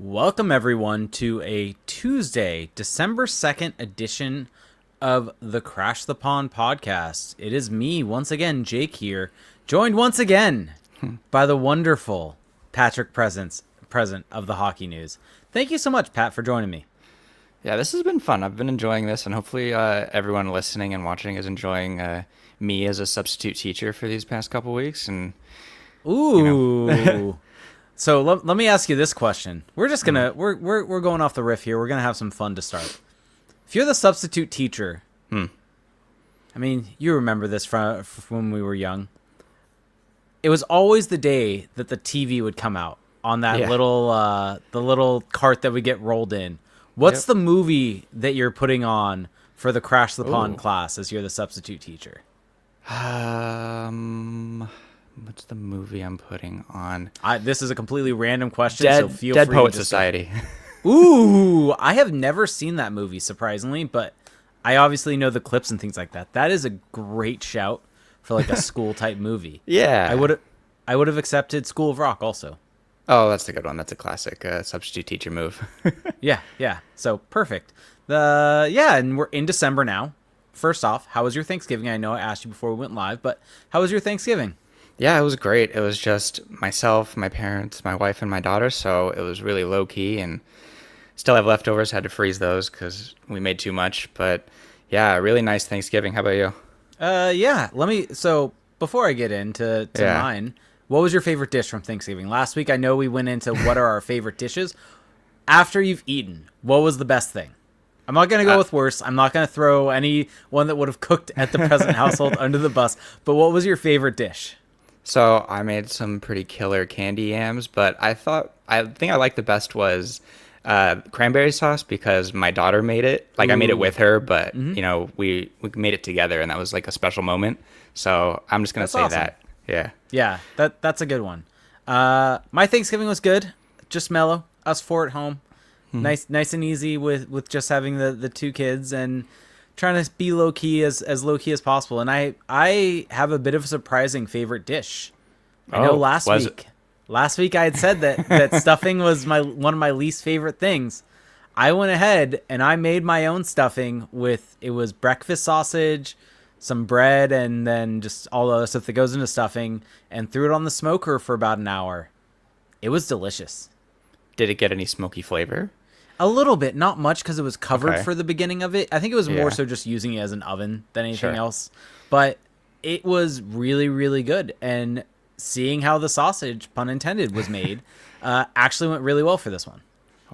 Welcome, everyone, to a Tuesday, December 2nd edition of the Crash the Pond podcast. It is me, once again, Jake here, joined once again by the wonderful Patrick Present of the Hockey News. Thank you so much, Pat, for joining me. Yeah, this has been fun. I've been enjoying this, and hopefully everyone listening and watching is enjoying me as a substitute teacher for these past couple weeks. And Ooh. So let me ask you this question. We're just gonna we're going off the riff here. We're gonna have some fun to start. If you're the substitute teacher, I mean, you remember this from when we were young. It was always the day that the TV would come out on that little the little cart that would get rolled in. What's the movie that you're putting on for the Crash the Pond class as you're the substitute teacher? What's the movie I'm putting on? This is a completely random question, so feel Dead free Poet to just Society. Ooh, I have never seen that movie, surprisingly, but I obviously know the clips and things like that. That is a great shout for like a school type movie. Yeah. I would have accepted School of Rock also. Oh, that's a good one. That's a classic substitute teacher move. Yeah. So perfect. And we're in December now. First off, how was your Thanksgiving? I know I asked you before we went live, but how was your Thanksgiving? Yeah, it was great. It was just myself, my parents, my wife, and my daughter, so it was really low-key, and still have leftovers. Had to freeze those because we made too much, but yeah, really nice Thanksgiving. How about you? So before I get into mine, what was your favorite dish from Thanksgiving? Last week, I know we went into what are our favorite dishes. After you've eaten, what was the best thing? I'm not going to go with worst. I'm not going to throw anyone that would have cooked at the present household under the bus, but what was your favorite dish? So I made some pretty killer candy yams, but I think I liked the best was cranberry sauce because my daughter made it. Like, I made it with her, but we made it together, and that was like a special moment. So I'm just gonna say awesome. That. Yeah, that's a good one. My Thanksgiving was good, just mellow. Us four at home, nice and easy with just having the two kids and trying to be low key as low key as possible. And I have a bit of a surprising favorite dish. I know last week I had said that stuffing was one of my least favorite things. I went ahead and I made my own stuffing it was breakfast sausage, some bread, and then just all the other stuff that goes into stuffing, and threw it on the smoker for about an hour. It was delicious. Did it get any smoky flavor? A little bit, not much, because it was covered for the beginning of it. I think it was more so just using it as an oven than anything else. But it was really, really good. And seeing how the sausage, pun intended, was made actually went really well for this one.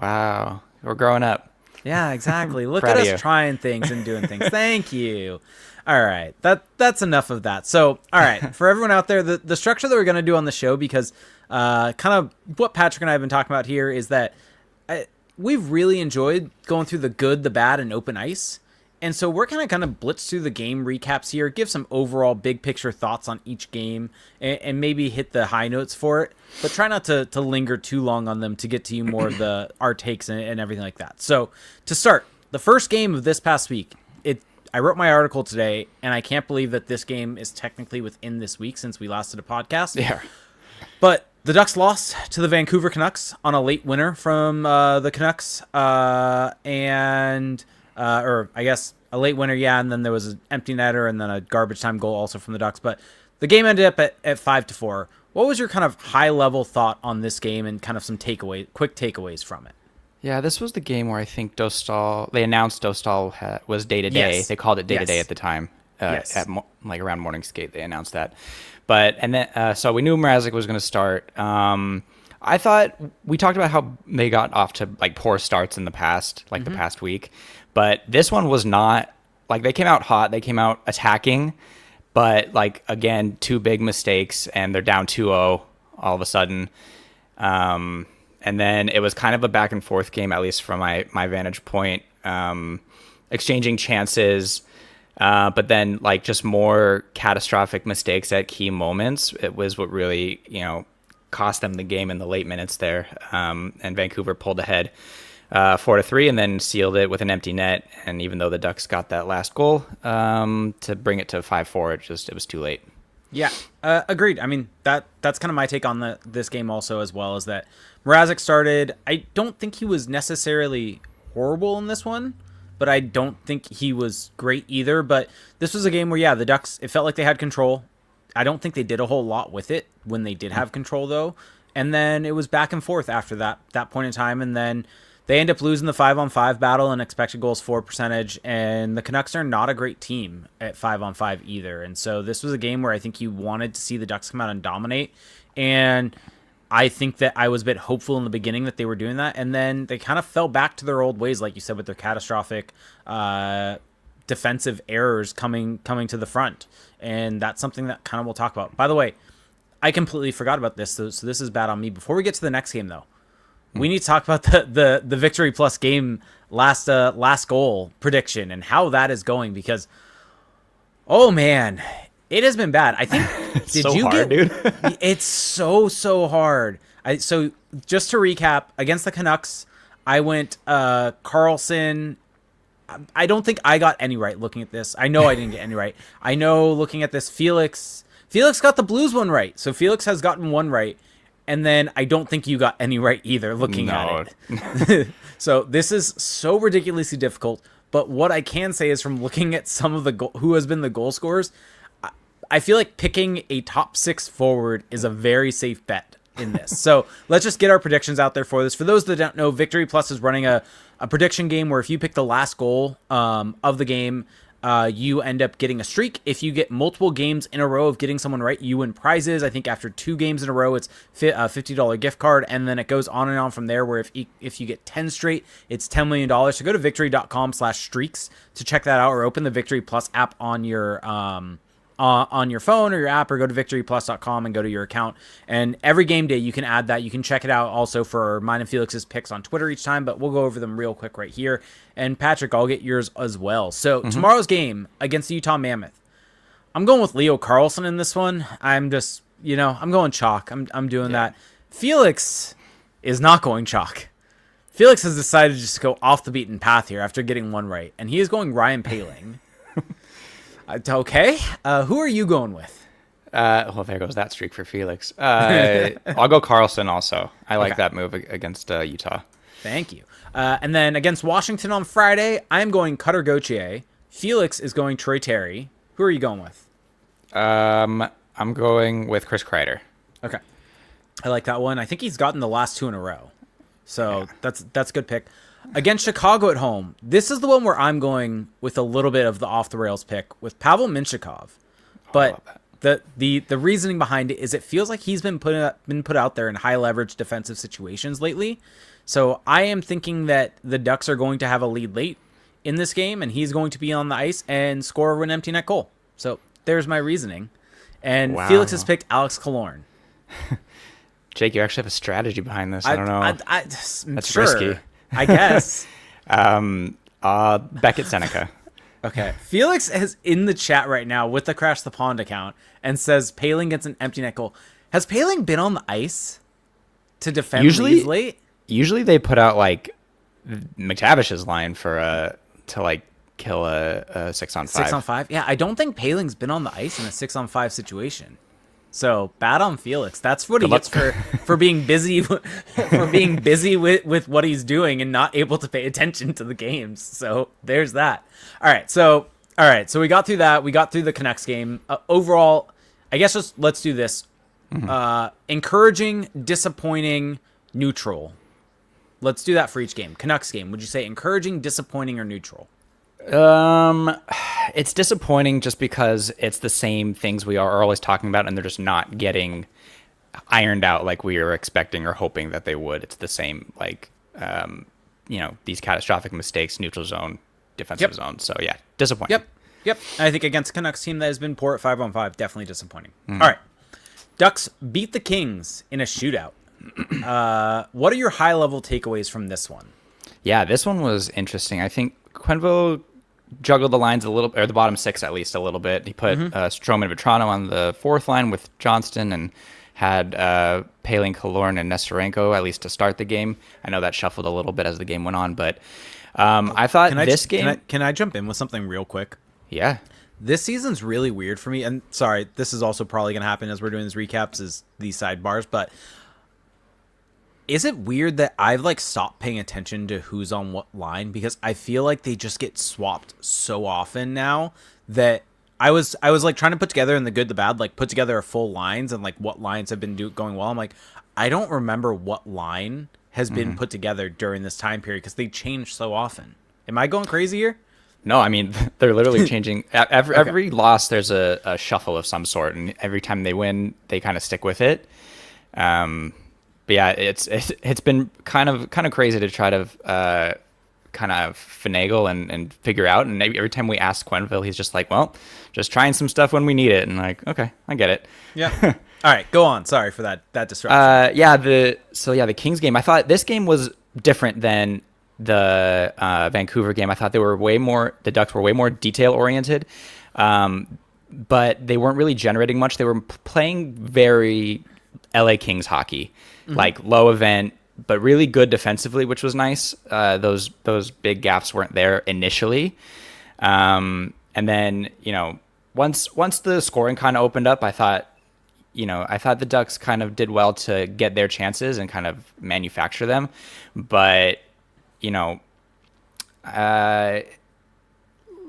Wow. We're growing up. Yeah, exactly. Look at us trying things and doing things. Thank you. All right. That's enough of that. So, all right. For everyone out there, the structure that we're going to do on the show, because kind of what Patrick and I have been talking about here is that we've really enjoyed going through the good, the bad, and open ice. And so we're kind of blitz through the game recaps here, give some overall big picture thoughts on each game, and maybe hit the high notes for it. But try not to linger too long on them to get to you more of our takes and everything like that. So to start, the first game of this past week, I wrote my article today, and I can't believe that this game is technically within this week since we last did a podcast. Yeah. But the Ducks lost to the Vancouver Canucks on a late winner from the Canucks, or I guess a late winner, and then there was an empty netter and then a garbage time goal also from the Ducks. But the game ended up at 5-4. What was your kind of high-level thought on this game and kind of some quick takeaways from it? Yeah, this was the game where I think they announced Dostal was day-to-day. Yes. They called it day-to-day at the time. At around morning skate, they announced that. So we knew Mrazek was going to start. I thought we talked about how they got off to like poor starts in the past, the past week, but this one was not like they came out hot. They came out attacking, but again, two big mistakes and they're down 2-0 all of a sudden. And then it was kind of a back and forth game, at least from my vantage point, exchanging chances. But then just more catastrophic mistakes at key moments. It was what really, cost them the game in the late minutes there. And Vancouver pulled ahead 4-3 and then sealed it with an empty net. And even though the Ducks got that last goal to bring it to 5-4, it was too late. Yeah, agreed. I mean, that's kind of my take on this game also, as well, is that Mrazek started. I don't think he was necessarily horrible in this one, but I don't think he was great either. But this was a game where, yeah, the Ducks, it felt like they had control. I don't think they did a whole lot with it when they did have control, though. And then it was back and forth after that point in time. And then they end up losing the 5-on-5 battle and expected goals for percentage. And the Canucks are not a great team at 5-on-5 either. And so this was a game where I think you wanted to see the Ducks come out and dominate. And I think that I was a bit hopeful in the beginning that they were doing that. And then they kind of fell back to their old ways, like you said, with their catastrophic defensive errors coming to the front. And that's something that kind of we'll talk about. By the way, I completely forgot about this, so this is bad on me. Before we get to the next game, though, we need to talk about the Victory Plus game last goal prediction and how that is going, because, oh man, it has been bad. I think dude? It's so hard. So just to recap, against the Canucks, I went Carlson. I don't think I got any right looking at this. I know I didn't get any right. I know looking at this, Felix got the Blues one right. So Felix has gotten one right. And then I don't think you got any right either looking at it. So this is so ridiculously difficult. But what I can say is, from looking at some of the who has been the goal scorers, I feel like picking a top 6 forward is a very safe bet in this. So let's just get our predictions out there for this. For those that don't know, Victory Plus is running a prediction game where if you pick the last goal of the game, you end up getting a streak. If you get multiple games in a row of getting someone right, you win prizes. I think after 2 games in a row, it's a $50 gift card, and then it goes on and on from there, where if you get 10 straight, it's $10 million. So go to victory.com/streaks to check that out, or open the Victory Plus app on your phone or your app, or go to victoryplus.com and go to your account. And every game day you can add that. You can check it out also for mine and Felix's picks on Twitter each time, but we'll go over them real quick right here. And Patrick, I'll get yours as well. So tomorrow's game against the Utah Mammoth, I'm going with Leo Carlson in this one. I'm just, I'm going chalk. I'm doing that. Felix is not going chalk. Felix has decided to just go off the beaten path here after getting one right, and he is going Ryan Poehling. Okay. Who are you going with? Well, there goes that streak for Felix. I'll go Carlson also. I like that move against Utah. Thank you. And then against Washington on Friday, I'm going Cutter Gauthier. Felix is going Troy Terry. Who are you going with? I'm going with Chris Kreider. Okay. I like that one. I think he's gotten the last 2 in a row. So that's a good pick. Against Chicago at home, this is the one where I'm going with a little bit of the off-the-rails pick with Pavel Mintyukov. But the reasoning behind it is it feels like he's been put out there in high-leverage defensive situations lately. So I am thinking that the Ducks are going to have a lead late in this game, and he's going to be on the ice and score an empty net goal. So there's my reasoning. And Felix has picked Alex Killorn. Jake, you actually have a strategy behind this. I don't know. That's sure. Risky. I guess. Beckett Seneca. Okay. Felix is in the chat right now with the Crash the Pond account and says Poehling gets an empty net goal. Has Poehling been on the ice to defend these late? Usually they put out like McTavish's line for to like kill a 6-on-5. 6-on-5? Yeah, I don't think Poehling's been on the ice in a 6-on-5 situation. So bad on Felix. That's what he gets for being busy with what he's doing and not able to pay attention to the games. So there's that. All right. So we got through that. We got through the Canucks game. Overall, I guess let's do this. Encouraging, disappointing, neutral. Let's do that for each game. Canucks game. Would you say encouraging, disappointing, or neutral? It's disappointing just because it's the same things we are always talking about, and they're just not getting ironed out like we were expecting or hoping that they would. It's the same, like, these catastrophic mistakes, neutral zone, defensive zone. So yeah, disappointing. Yep. I think against a Canucks team that has been poor at 5-on-5, definitely disappointing. All right. Ducks beat the Kings in a shootout. What are your high-level takeaways from this one? Yeah, this one was interesting. I think Quenneville juggled the lines a little, or the bottom 6 at least a little bit. He put Stroman and Vetrano on the 4th line with Johnston, and had Poehling, Killorn, and Nestorenko at least to start the game. I know that shuffled a little bit as the game went on, but I thought game... Can I jump in with something real quick? Yeah. This season's really weird for me. And sorry, this is also probably going to happen as we're doing these recaps, is these sidebars. But is it weird that I've like stopped paying attention to who's on what line? Because I feel like they just get swapped so often now that I was like trying to put together in the good, the bad, like put together a full lines and like what lines have been going well. I'm like, I don't remember what line has been put together during this time period because they change so often. Am I going crazy here? No, I mean, they're literally changing. Every loss, there's a shuffle of some sort, and every time they win, they kind of stick with it. But yeah, it's been kind of crazy to try to kind of finagle and figure out. And every time we ask Quenville, he's just like, well, just trying some stuff when we need it. And like, okay, I get it. Yeah. All right, go on. Sorry for that disruption. The Kings game, I thought this game was different than the Vancouver game. I thought the Ducks were way more detail oriented, but they weren't really generating much. They were playing very LA Kings hockey, like low event, but really good defensively, which was nice. Those big gaps weren't there initially, and then once the scoring kind of opened up, I thought the Ducks kind of did well to get their chances and kind of manufacture them, but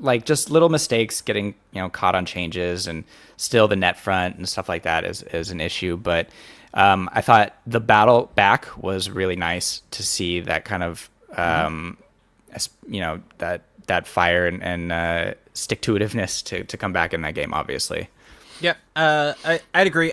like just little mistakes getting caught on changes, and still the net front and stuff like that is an issue. But I thought the battle back was really nice to see, that kind of that fire and stick to itiveness to come back in that game, obviously. Yeah, I'd agree.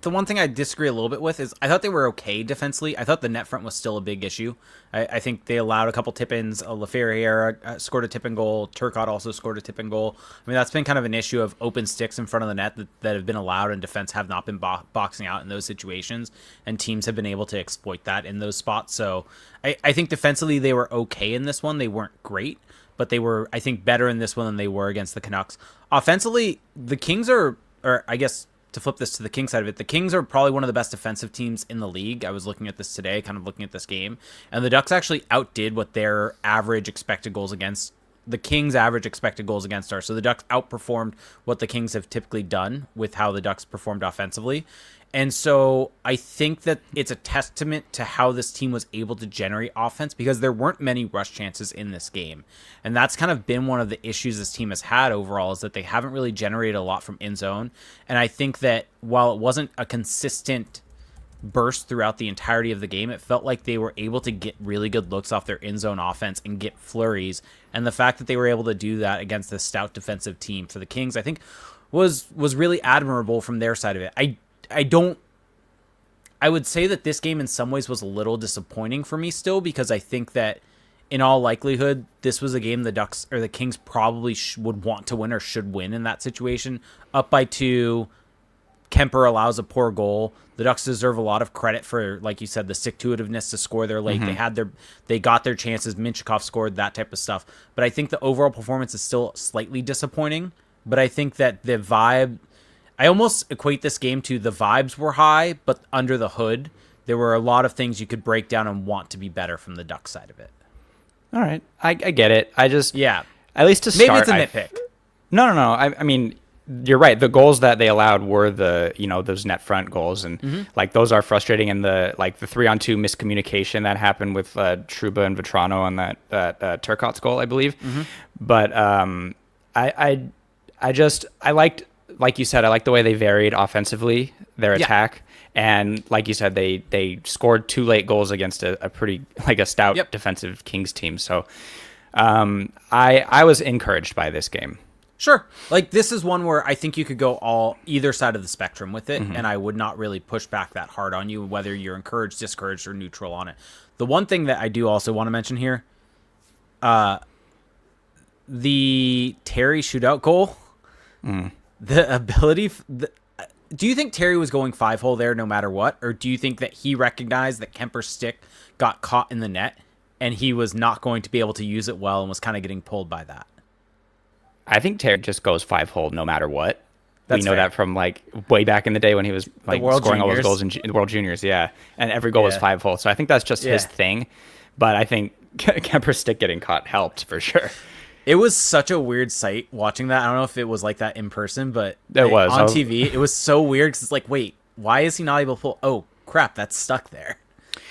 The one thing I disagree a little bit with is I thought they were okay defensively. I thought the net front was still a big issue. I think they allowed a couple tip-ins. LaFerriere scored a tip-in goal. Turcotte also scored a tip-in goal. I mean, that's been kind of an issue of open sticks in front of the net that have been allowed, and defense have not been boxing out in those situations, and teams have been able to exploit that in those spots. So I think defensively they were okay in this one. They weren't great, but they were, I think, better in this one than they were against the Canucks. Offensively, the Kings are, or I guess to flip this to the Kings side of it, the Kings are probably one of the best defensive teams in the league. I was looking at this today, kind of looking at this game, and the Ducks actually outdid what their average expected goals against the Kings' average expected goals against are. So the Ducks outperformed what the Kings have typically done with how the Ducks performed offensively. And so I think that it's a testament to how this team was able to generate offense, because there weren't many rush chances in this game. And that's kind of been one of the issues this team has had overall, is that they haven't really generated a lot from in zone. And I think that while it wasn't a consistent burst throughout the entirety of the game, it felt like they were able to get really good looks off their in zone offense and get flurries. And the fact that they were able to do that against this stout defensive team for the Kings, I think was really admirable from their side of it. I would say that this game in some ways was a little disappointing for me still, because I think that in all likelihood, this was a game the Ducks or the Kings probably would want to win or should win in that situation. Up by 2, Kemper allows a poor goal. The Ducks deserve a lot of credit for, like you said, the stick-to-itiveness to score there late. They got their chances. Minchikov scored, that type of stuff. But I think the overall performance is still slightly disappointing. But I think that the vibe, I almost equate this game to the vibes were high, but under the hood, there were a lot of things you could break down and want to be better from the Ducks side of it. All right. I get it. I just, yeah. At least to start. Maybe it's a nitpick. No. I mean, you're right. The goals that they allowed were those net front goals. And like, those are frustrating. And the 3-on-2 miscommunication that happened with Trouba and Vetrano on that Turcotte's goal, I believe. But I liked, like you said, I like the way they varied offensively, their attack. And like you said, they scored 2 late goals against a pretty, a stout defensive Kings team. So I was encouraged by this game. Sure. This is one where I think you could go either side of the spectrum with it, and I would not really push back that hard on you, whether you're encouraged, discouraged, or neutral on it. The one thing that I do also want to mention here, the Terry shootout goal, the ability... Do you think Terry was going 5-hole there no matter what? Or do you think that he recognized that Kemper's stick got caught in the net and he was not going to be able to use it well and was kind of getting pulled by that? I think Terry just goes 5-hole no matter what. That's we know fair. that from way back in the day when he was scoring all those goals in the World Juniors. Yeah. And every goal was 5-hole. So I think that's just his thing. But I think Kemper's stick getting caught helped for sure. It was such a weird sight watching that. I don't know if it was like that in person, but it was on TV. It was so weird because it's like, wait, why is he not able to pull? Oh crap, that's stuck there.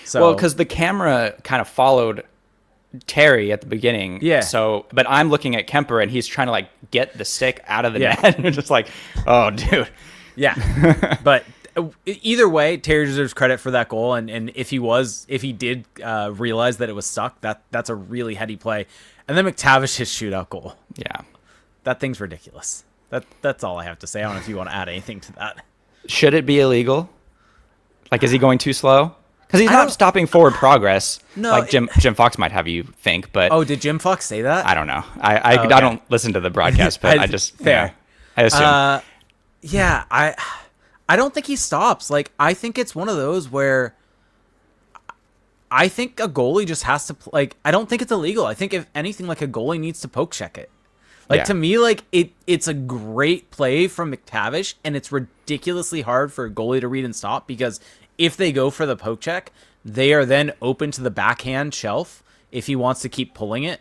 So, well, because the camera kind of followed Terry at the beginning. Yeah. So, but I'm looking at Kemper and he's trying to like get the stick out of the net. And just like, oh, dude. Yeah. But either way, Terry deserves credit for that goal. And if he did realize that it was stuck, that's a really heady play. And then McTavish's shootout goal. Yeah. That thing's ridiculous. That's all I have to say. I don't know if you want to add anything to that. Should it be illegal? Like, is he going too slow? Because he's not stopping forward progress. No, like Jim Fox might have you think, but did Jim Fox say that? I don't know. I don't listen to the broadcast, but I just fair. I assume. Yeah, I don't think he stops. Like, I think it's one of those where I think a goalie just has to like. I don't think it's illegal. I think if anything, like a goalie needs to poke check it. Like to me, like it's a great play from McTavish, and it's ridiculously hard for a goalie to read and stop because if they go for the poke check, they are then open to the backhand shelf if he wants to keep pulling it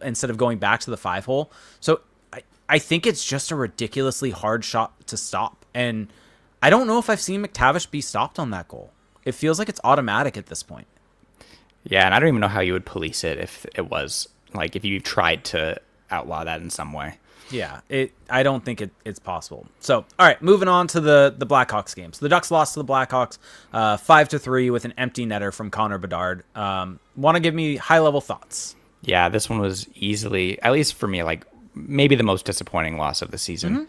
instead of going back to the 5-hole. So I think it's just a ridiculously hard shot to stop. And I don't know if I've seen McTavish be stopped on that goal. It feels like it's automatic at this point. Yeah, and I don't even know how you would police it if it was, like, if you tried to outlaw that in some way. Yeah, I don't think it's possible. So, all right, moving on to the Blackhawks game. So the Ducks lost to the Blackhawks 5-3 with an empty netter from Connor Bedard. Want to give me high-level thoughts? Yeah, this one was easily, at least for me, like maybe the most disappointing loss of the season.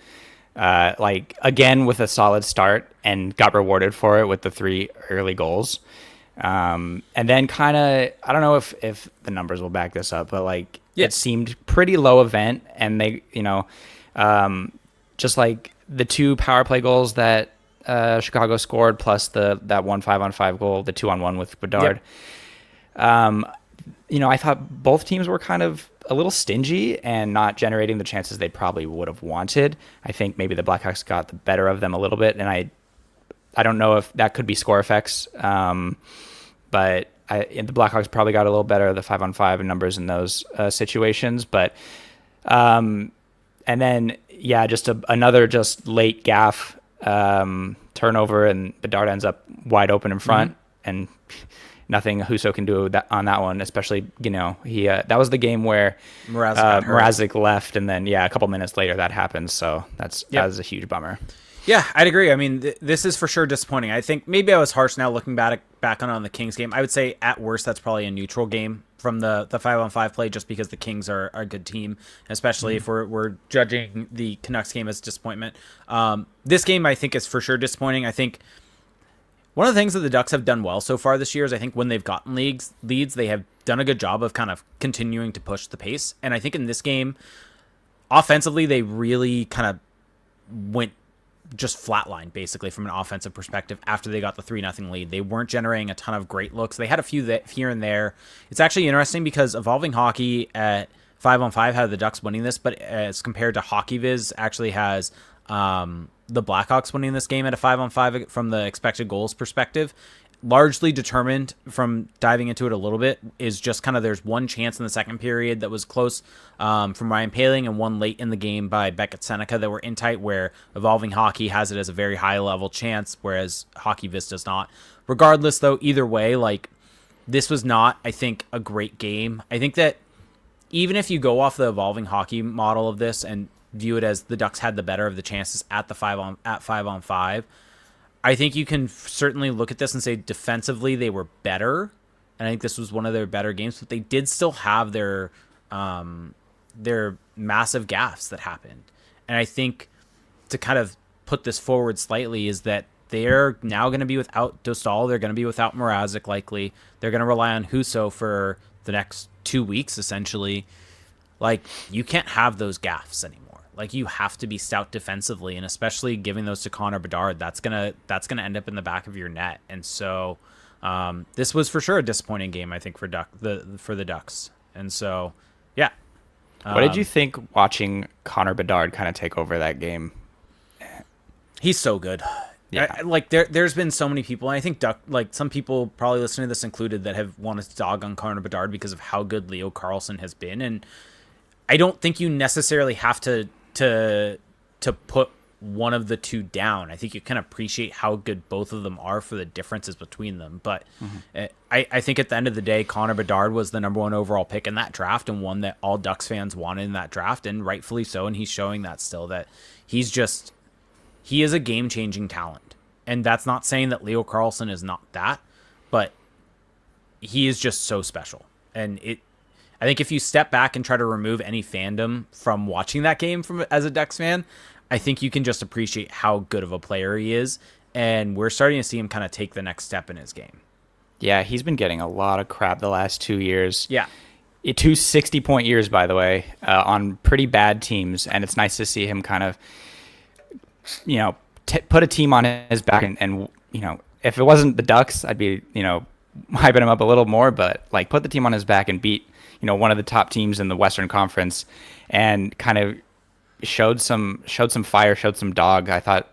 Like, again, with a solid start and got rewarded for it with the 3 early goals. And then kind of, I don't know if the numbers will back this up, but like it seemed pretty low event, and they, just like the 2 power play goals that Chicago scored, plus that 1 5-on-5 goal, the 2-on-1 with Bedard. I thought both teams were kind of a little stingy and not generating the chances they probably would have wanted. I think maybe the Blackhawks got the better of them a little bit, and I don't know if that could be score effects. But the Blackhawks probably got a little better, the 5-on-5 numbers in those situations. But and then just another just late gaff turnover, and Bedard ends up wide open in front, and nothing Husso can do on that one. Especially he that was the game where Mrazek left, and then a couple minutes later that happened. So that was a huge bummer. Yeah, I'd agree. I mean, this is for sure disappointing. I think maybe I was harsh now looking back on the Kings game. I would say at worst that's probably a neutral game from the 5-on-5 play, just because the Kings are a good team, especially if we're judging the Canucks game as disappointment. This game I think is for sure disappointing. I think one of the things that the Ducks have done well so far this year is I think when they've gotten leads, they have done a good job of kind of continuing to push the pace. And I think in this game, offensively, they really kind of went just flatline basically from an offensive perspective after they got the 3-0 lead. They weren't generating a ton of great looks. They had a few here and there. It's actually interesting because Evolving Hockey at 5-on-5 had the Ducks winning this, but as compared to HockeyViz actually has the Blackhawks winning this game at a 5-on-5 from the expected goals perspective. Largely determined, from diving into it a little bit, is just kind of there's one chance in the second period that was close from Ryan Poehling and one late in the game by Beckett Seneca that were in tight, where Evolving Hockey has it as a very high level chance, whereas HockeyViz does not. Regardless, though, either way, like this was not, I think, a great game. I think that even if you go off the Evolving Hockey model of this and view it as the Ducks had the better of the chances at 5-on-5, I think you can certainly look at this and say defensively they were better, and I think this was one of their better games. But they did still have their massive gaffes that happened, and I think to kind of put this forward slightly is that they're now going to be without Dostal. They're going to be without Mrazek likely. They're going to rely on Husso for the next 2 weeks essentially. Like, you can't have those gaffes anymore. Like, you have to be stout defensively, and especially giving those to Connor Bedard, that's gonna end up in the back of your net. And so, this was for sure a disappointing game, I think, for the Ducks. And so, yeah. What did you think watching Connor Bedard kind of take over that game? He's so good. Yeah. There's been so many people, and I think some people probably listening to this included, that have wanted to dog on Connor Bedard because of how good Leo Carlsson has been. And I don't think you necessarily have to put one of the two down. I think you can appreciate how good both of them are for the differences between them. But I think at the end of the day, Connor Bedard was the number 1 overall pick in that draft, and one that all Ducks fans wanted in that draft, and rightfully so. And he's showing that still, that he is a game-changing talent. And that's not saying that Leo Carlsson is not that, but he is just so special. And I think if you step back and try to remove any fandom from watching that game as a Ducks fan, I think you can just appreciate how good of a player he is. And we're starting to see him kind of take the next step in his game. Yeah, he's been getting a lot of crap the last 2 years. Yeah. 2 60-point years, by the way, on pretty bad teams. And it's nice to see him kind of, put a team on his back. And if it wasn't the Ducks, I'd be, hyping him up a little more. But, put the team on his back and beat, one of the top teams in the Western Conference, and kind of showed some fire, showed some dog. I thought,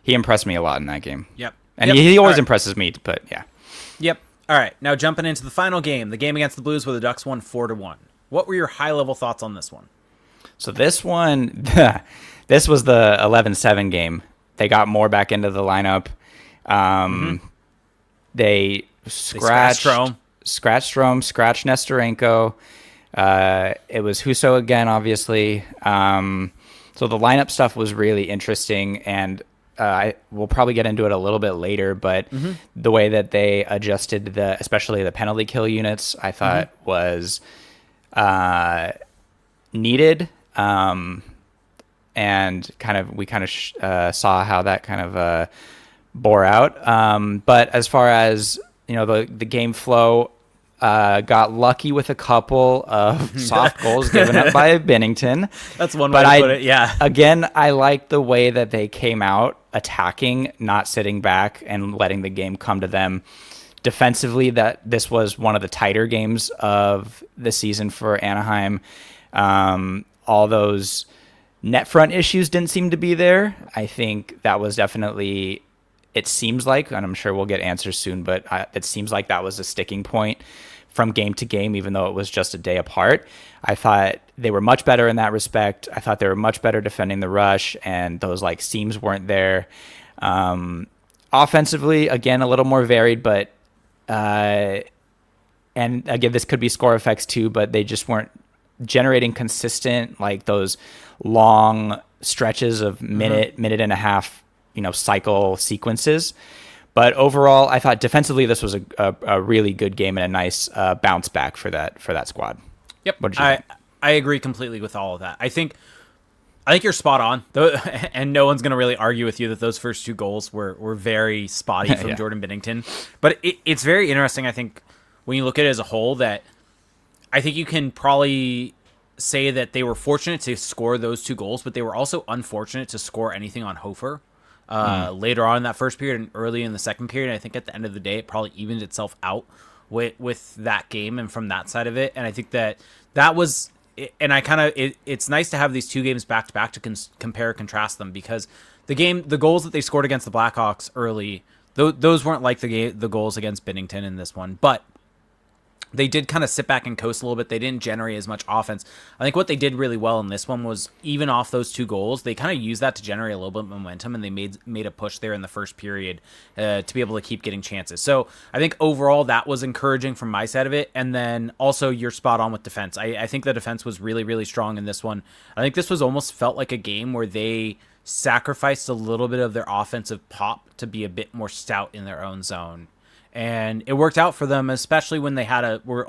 he impressed me a lot in that game. Yep. And he always impresses me, but yeah. Yep. All right. Now jumping into the final game, the game against the Blues where the Ducks won 4-1. What were your high-level thoughts on this one? So this one, this was the 11-7 game. They got more back into the lineup. They scratched Strome, scratched Nestorenko. It was Husso again, obviously. So the lineup stuff was really interesting, and we'll probably get into it a little bit later, but the way that they adjusted especially the penalty kill units, I thought was needed. And we saw how that kind of bore out. But as far as the game flow, got lucky with a couple of soft goals given up by Binnington. That's one way to put it, yeah. Again, I like the way that they came out attacking, not sitting back and letting the game come to them. Defensively, that this was one of the tighter games of the season for Anaheim. All those net front issues didn't seem to be there. I think that was definitely, it seems like, and I'm sure we'll get answers soon, but it seems like that was a sticking point from game to game, even though it was just a day apart. I thought they were much better in that respect. I thought they were much better defending the rush, and those seams weren't there. Offensively, again, a little more varied, but and again, this could be score effects too, but they just weren't generating consistent, those long stretches of minute and a half, cycle sequences. But overall, I thought defensively this was a really good game and a nice bounce back for that squad. Yep, what did you think? I agree completely with all of that. I think you're spot on, and no one's going to really argue with you that those first 2 goals were very spotty from Jordan Binnington. But it's very interesting, I think, when you look at it as a whole, that I think you can probably say that they were fortunate to score those 2 goals, but they were also unfortunate to score anything on Hofer later on in that first period and early in the second period. And I think at the end of the day, it probably evened itself out with that game and from that side of it. And I think that was, and it's nice to have these 2 games back to back to compare, contrast them, because the goals that they scored against the Blackhawks early, those weren't like the goals against Binnington in this one, but they did kind of sit back and coast a little bit. They didn't generate as much offense. I think what they did really well in this one was, even off those 2 goals, they kind of used that to generate a little bit of momentum, and they made a push there in the first period to be able to keep getting chances. So I think overall that was encouraging from my side of it. And then also, you're spot on with defense. I think the defense was really, really strong in this one. I think this was almost felt like a game where they sacrificed a little bit of their offensive pop to be a bit more stout in their own zone. And it worked out for them, especially when they were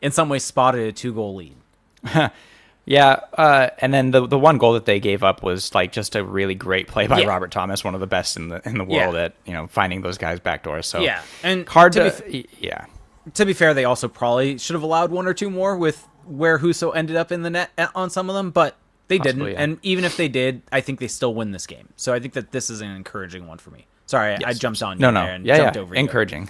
in some ways spotted a 2-goal lead. Yeah, and then the one goal that they gave up was just a really great play by Robert Thomas, one of the best in the world at finding those guys backdoors. So yeah, and hard to be fair, they also probably should have allowed 1 or 2 more with where Husso ended up in the net on some of them, but they didn't. Yeah. And even if they did, I think they still win this game. So I think that this is an encouraging one for me. Sorry, yes. I jumped on you there and jumped over you. Encouraging.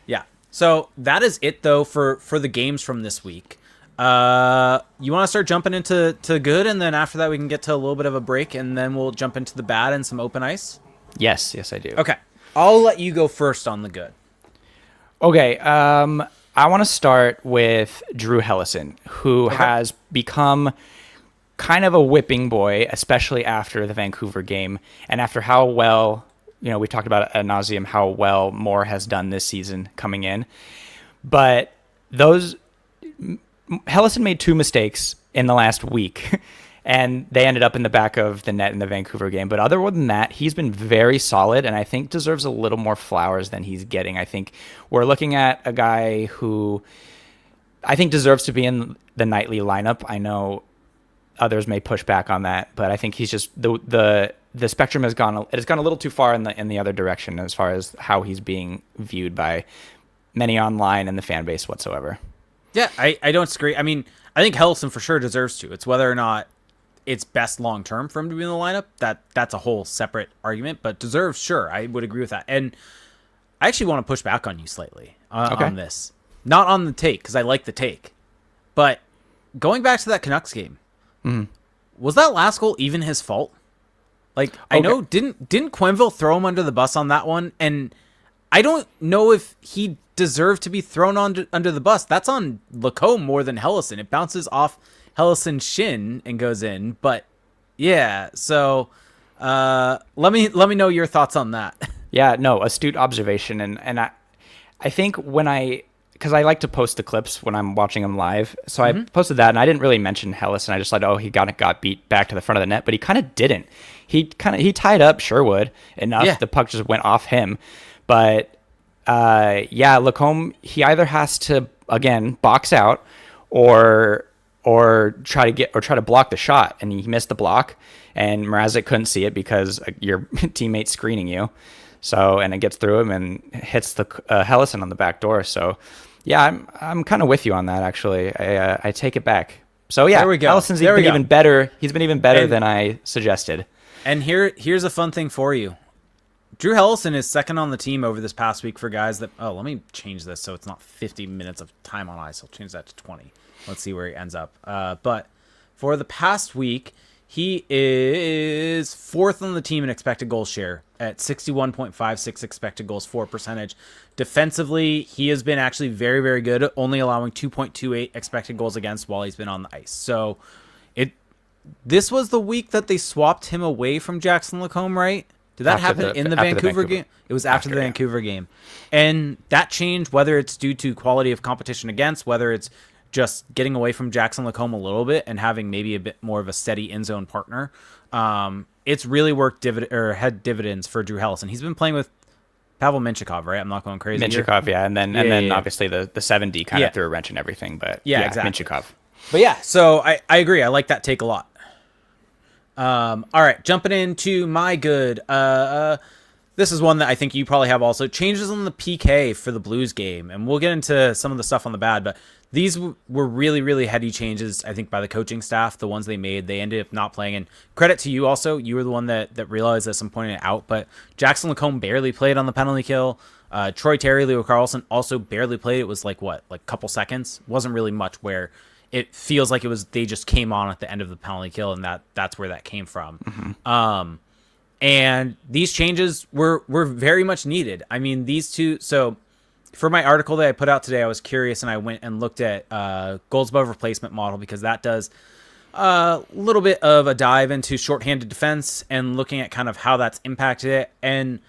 Yeah. So that is it, though, for the games from this week. You want to start jumping into good, and then after that we can get to a little bit of a break, and then we'll jump into the bad and some open ice? Yes, I do. Okay. I'll let you go first on the good. Okay. I want to start with Drew Hellison, who has become kind of a whipping boy, especially after the Vancouver game and after how well, we talked about ad nauseum how well Moore has done this season coming in. But Hellison made 2 mistakes in the last week, and they ended up in the back of the net in the Vancouver game. But other than that, he's been very solid, and I think deserves a little more flowers than he's getting. I think we're looking at a guy who I think deserves to be in the nightly lineup. I know others may push back on that, but I think he's just the spectrum has gone a little too far in the other direction as far as how he's being viewed by many online and the fan base whatsoever. Yeah, I don't disagree. I mean, I think Hellison for sure deserves to. It's whether or not it's best long term for him to be in the lineup. That's a whole separate argument, but deserves, sure. I would agree with that. And I actually want to push back on you slightly on this. Not on the take, because I like the take. But going back to that Canucks game, was that last goal even his fault? Like, I know, didn't Quenneville throw him under the bus on that one? And I don't know if he deserved to be thrown under the bus. That's on Lacombe more than Hellison. It bounces off Hellison's shin and goes in. But yeah, so let me know your thoughts on that. Yeah, no, astute observation. And I think because I like to post the clips when I'm watching them live. So I posted that, and I didn't really mention Hellison. I just thought, he got beat back to the front of the net, but he kind of didn't. He tied up Sherwood enough. Yeah. The puck just went off him. But Lacombe, he either has to again box out or try to block the shot, and he missed the block, and Mrazek couldn't see it because your teammate's screening you. So, and it gets through him and hits the Hellison on the back door. So, yeah, I'm kind of with you on that. Actually, I take it back. So yeah, there we go. Hellison's been even better. He's been even better than I suggested. And here's a fun thing for you. Drew Hellison is second on the team over this past week for guys that. Oh, let me change this so it's not 50 minutes of time on ice. I'll change that to 20. Let's see where he ends up. But for the past week, he is 4th on the team in expected goals share at 61.56 expected goals for percentage. Defensively, he has been actually very, very good, only allowing 2.28 expected goals against while he's been on the ice. So this was the week that they swapped him away from Jackson Lacombe, right? Did that happen in the Vancouver game? It was after the Vancouver game. And that change, whether it's due to quality of competition against, whether it's just getting away from Jackson Lacombe a little bit and having maybe a bit more of a steady in-zone partner, it's really worked had dividends for Drew Hellison. He's been playing with Pavel Mintyukov, right? I'm not going crazy. Mintyukov, yeah. And then obviously the 7D kind of threw a wrench and everything. But yeah, exactly. Mintyukov. But yeah, so I agree. I like that take a lot. All right, jumping into my good. This is one that I think you probably have also. Changes on the PK for the Blues game. And we'll get into some of the stuff on the bad, but these were really, really heady changes, I think, by the coaching staff, the ones they made. They ended up not playing. And credit to you also. You were the one that realized this and pointed it out. But Jackson Lacombe barely played on the penalty kill. Troy Terry, Leo Carlsson also barely played. It was like a couple seconds. Wasn't really much where it feels like they just came on at the end of the penalty kill, and that's where that came from. Mm-hmm. And these changes were very much needed. I mean, these two. So for my article that I put out today, I was curious and I went and looked at goals above replacement model, because that does a little bit of a dive into shorthanded defense and looking at kind of how that's impacted it. And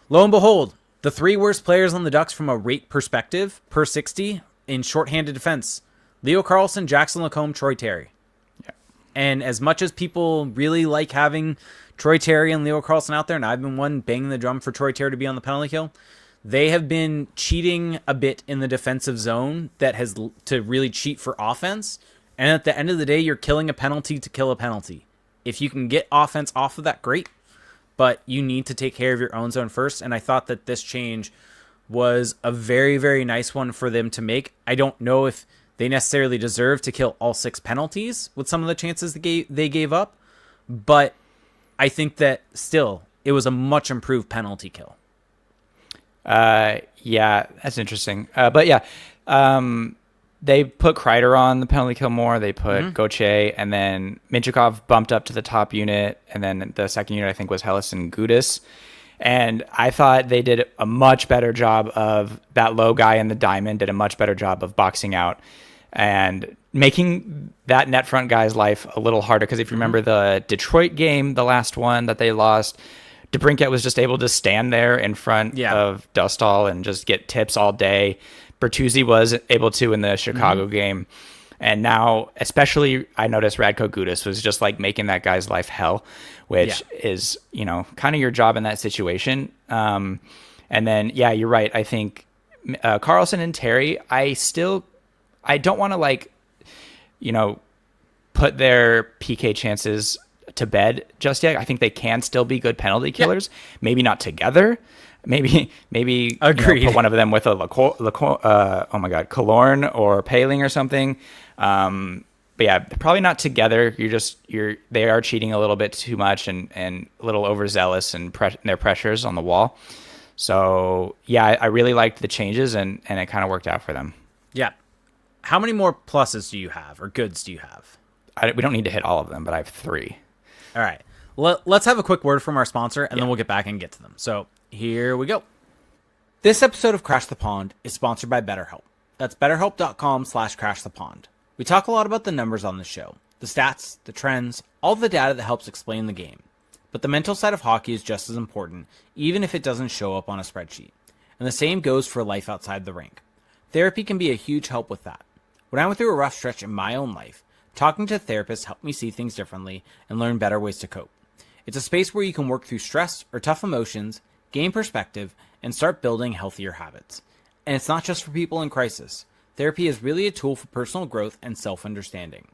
lo and behold, the 3 worst players on the Ducks from a rate perspective per 60 in shorthanded defense: Leo Carlsson, Jackson Lacombe, Troy Terry. Yeah. And as much as people really like having Troy Terry and Leo Carlsson out there, and I've been one banging the drum for Troy Terry to be on the penalty kill, they have been cheating a bit in the defensive zone that has to really cheat for offense. And at the end of the day, you're killing a penalty to kill a penalty. If you can get offense off of that, great. But you need to take care of your own zone first. And I thought that this change was a very, very nice one for them to make. I don't know if they necessarily deserve to kill all 6 penalties with some of the chances they gave up, but I think that still it was a much improved penalty kill. Yeah, that's interesting. But yeah, they put Kreider on the penalty kill more. They put Gauthier, and then Mintyukov bumped up to the top unit, and then the second unit I think was Hellis and Gudis. And I thought they did a much better job of that low guy in the diamond, did a much better job of boxing out and making that net front guy's life a little harder. Because if you remember the Detroit game, the last one that they lost, DeBrincat was just able to stand there in front of Dostal and just get tips all day. Bertuzzi was able to in the Chicago game. And now, especially, I noticed Radko Gudas was just like making that guy's life hell, which is, kind of your job in that situation. And then, you're right. I think Carlson and Terry, I don't want to put their PK chances to bed just yet. I think they can still be good penalty killers. Yeah. Maybe not together. Maybe put one of them with a Killorn or Paling or something. But yeah, probably not together. They are cheating a little bit too much and a little overzealous and their pressures on the wall. So yeah, I really liked the changes and it kind of worked out for them. Yeah. How many more pluses do you have or goods do you have? We don't need to hit all of them, but I have 3. All right. Let's have a quick word from our sponsor and then we'll get back and get to them. So here we go. This episode of Crash the Pond is sponsored by BetterHelp. That's betterhelp.com/crashthepond. We talk a lot about the numbers on the show, the stats, the trends, all the data that helps explain the game. But the mental side of hockey is just as important, even if it doesn't show up on a spreadsheet. And the same goes for life outside the rink. Therapy can be a huge help with that. When I went through a rough stretch in my own life, talking to therapists helped me see things differently and learn better ways to cope. It's a space where you can work through stress or tough emotions, gain perspective, and start building healthier habits. And it's not just for people in crisis. Therapy is really a tool for personal growth and self-understanding.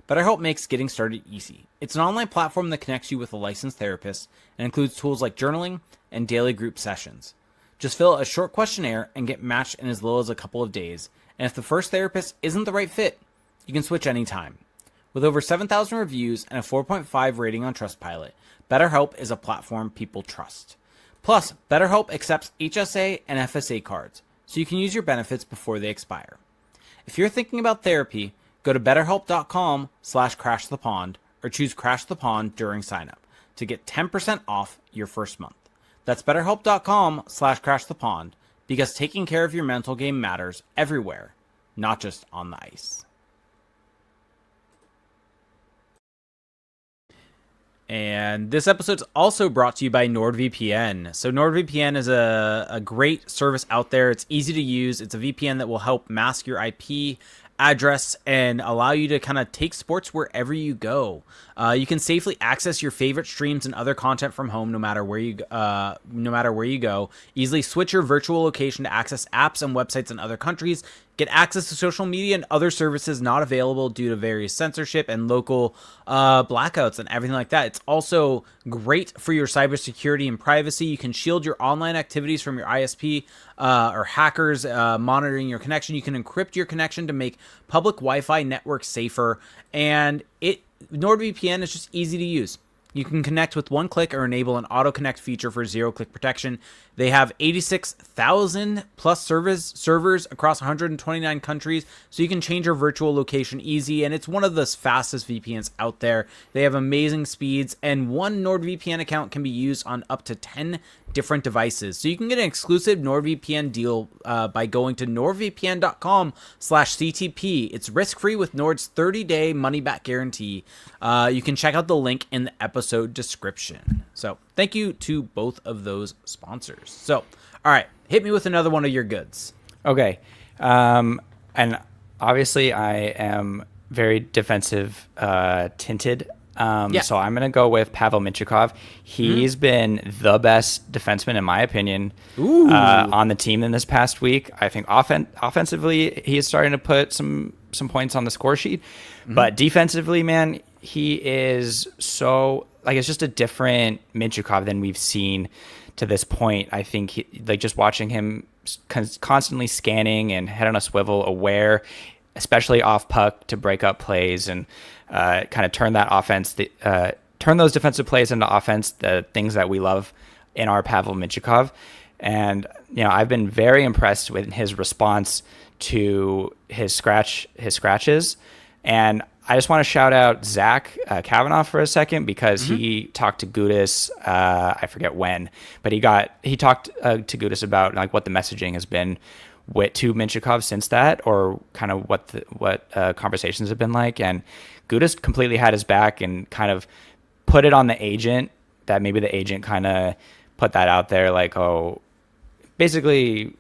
BetterHelp makes getting started easy. It's an online platform that connects you with a licensed therapist and includes tools like journaling and daily group sessions. Just fill out a short questionnaire and get matched in as little as a couple of days. And if the first therapist isn't the right fit, you can switch anytime. With over 7,000 reviews and a 4.5 rating on Trustpilot, BetterHelp is a platform people trust. Plus, BetterHelp accepts HSA and FSA cards, so you can use your benefits before they expire. If you're thinking about therapy, go to betterhelp.com/crashthepond or choose Crash the Pond during signup to get 10% off your first month. That's betterhelp.com/crashthepond because taking care of your mental game matters everywhere, not just on the ice. And this episode is also brought to you by NordVPN. So NordVPN is a great service out there. It's easy to use. It's a VPN that will help mask your IP address and allow you to kind of take sports wherever you go. You can safely access your favorite streams and other content from home, no matter where you go. Easily switch your virtual location to access apps and websites in other countries. Get access to social media and other services not available due to various censorship and local blackouts and everything like that. It's also great for your cybersecurity and privacy. You can shield your online activities from your ISP or hackers monitoring your connection. You can encrypt your connection to make public Wi-Fi networks safer. And NordVPN is just easy to use. You can connect with one click or enable an auto-connect feature for zero-click protection. They have 86,000 plus servers across 129 countries, so you can change your virtual location easy, and it's one of the fastest VPNs out there. They have amazing speeds, and one NordVPN account can be used on up to 10 different devices. So you can get an exclusive NordVPN deal by going to nordvpn.com/CTP. It's risk-free with Nord's 30-day money-back guarantee. You can check out the link in the episode description. So thank you to both of those sponsors. So, all right, hit me with another one of your goods. Okay. And obviously I am very defensive tinted. So I'm going to go with Pavel Mintyukov. He's been the best defenseman, in my opinion, on the team in this past week. I think offensively, he is starting to put some points on the score sheet. But defensively, man, he is so, it's just a different Mintyukov than we've seen to this point. I think just watching him constantly scanning and head on a swivel, aware, especially off puck to break up plays and kind of turn that offense, turn those defensive plays into offense, the things that we love in our Pavel Mintyukov. And, I've been very impressed with his response to his scratches. And I just want to shout out Zach Kavanaugh for a second because he talked to Gudis. I forget when, but he talked to Gudis about like what the messaging has been to Minchikov since that, or kind of what conversations have been like. And Gudis completely had his back and kind of put it on the agent, that maybe the agent kind of put that out there, like, oh, basically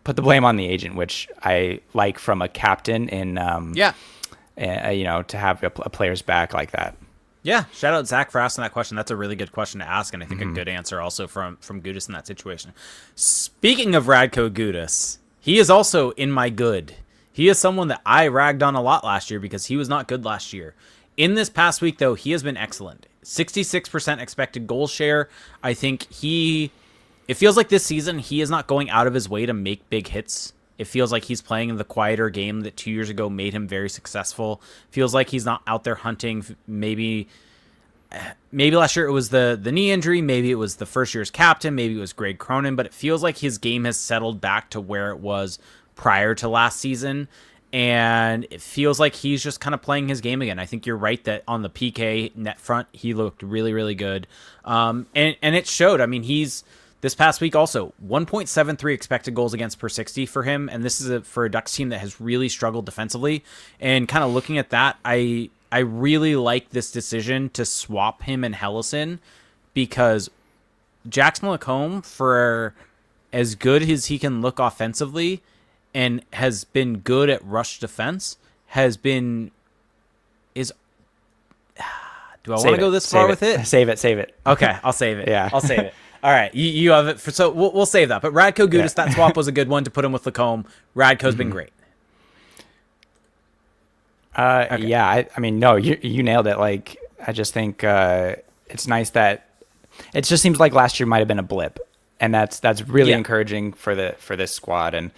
put the blame on the agent, which I like from a captain in to have a player's back like that. Yeah, shout out Zach for asking that question. That's a really good question to ask, and I think a good answer also from Gudis in that situation. Speaking of Radko Gudis, he is also in my good. He is someone that I ragged on a lot last year because he was not good last year. In this past week, though, he has been excellent. 66% expected goal share. I think it feels like this season he is not going out of his way to make big hits. It feels like he's playing in the quieter game that 2 years ago made him very successful. Feels like he's not out there hunting. Maybe last year it was the knee injury. Maybe it was the first year's captain. Maybe it was Greg Cronin. But it feels like his game has settled back to where it was prior to last season. And it feels like he's just kind of playing his game again. I think you're right that on the PK net front, he looked really, really good. And it showed. I mean, this past week also 1.73 expected goals against per 60 for him. And this is for a Ducks team that has really struggled defensively. And kind of looking at that, I really like this decision to swap him and Hellison, because Jackson Lacombe, for as good as he can look offensively and has been good at rush defense, do I want to go this far with it? Save it. Okay, I'll save it. Yeah. I'll save it. All right, you have it. So we'll save that. But Radko Gudis, that swap was a good one to put him with Lacombe. Radko's been great. Okay. Yeah, I mean, no, you nailed it. Like, I just think it's nice that it just seems like last year might have been a blip, and that's really encouraging for this squad. And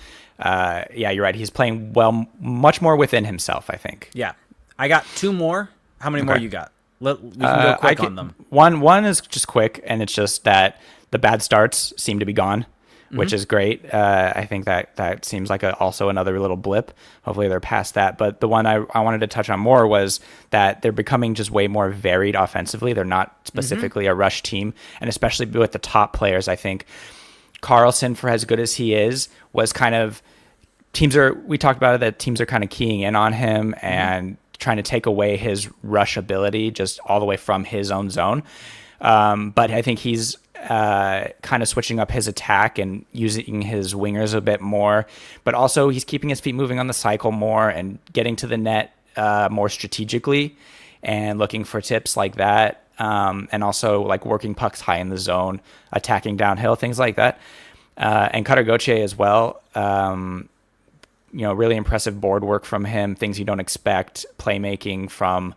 you're right. He's playing well, much more within himself, I think. Yeah, I got two more. How many more you got? We can go quick on them. One is just quick, and it's just that the bad starts seem to be gone, which is great. I think that seems like also another little blip. Hopefully they're past that. But the one I wanted to touch on more was that they're becoming just way more varied offensively. They're not specifically a rush team, and especially with the top players, I think Carlson, for as good as he is, was kind of we talked about it, that teams are kind of keying in on him and trying to take away his rush ability just all the way from his own zone. But I think he's kind of switching up his attack and using his wingers a bit more, but also he's keeping his feet moving on the cycle more and getting to the net more strategically and looking for tips like that. And also like working pucks high in the zone, attacking downhill, things like that. And Cutter Gauthier as well. Really impressive board work from him, things you don't expect, playmaking from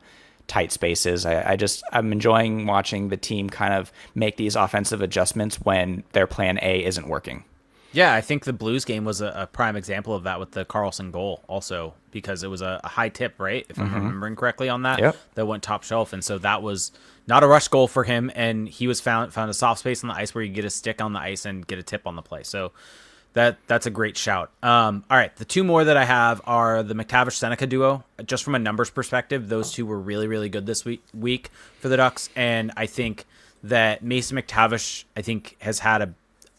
tight spaces. I'm enjoying watching the team kind of make these offensive adjustments when their plan A isn't working. Yeah, I think the Blues game was a prime example of that with the Carlson goal also, because it was a high tip, right? If I'm remembering correctly on that, that went top shelf. And so that was not a rush goal for him. And he was found a soft space on the ice where you get a stick on the ice and get a tip on the play. So that's a great shout. All right, the two more that I have are the McTavish-Seneca duo. Just from a numbers perspective, those two were really, really good this week for the Ducks. And I think that Mason McTavish, has had a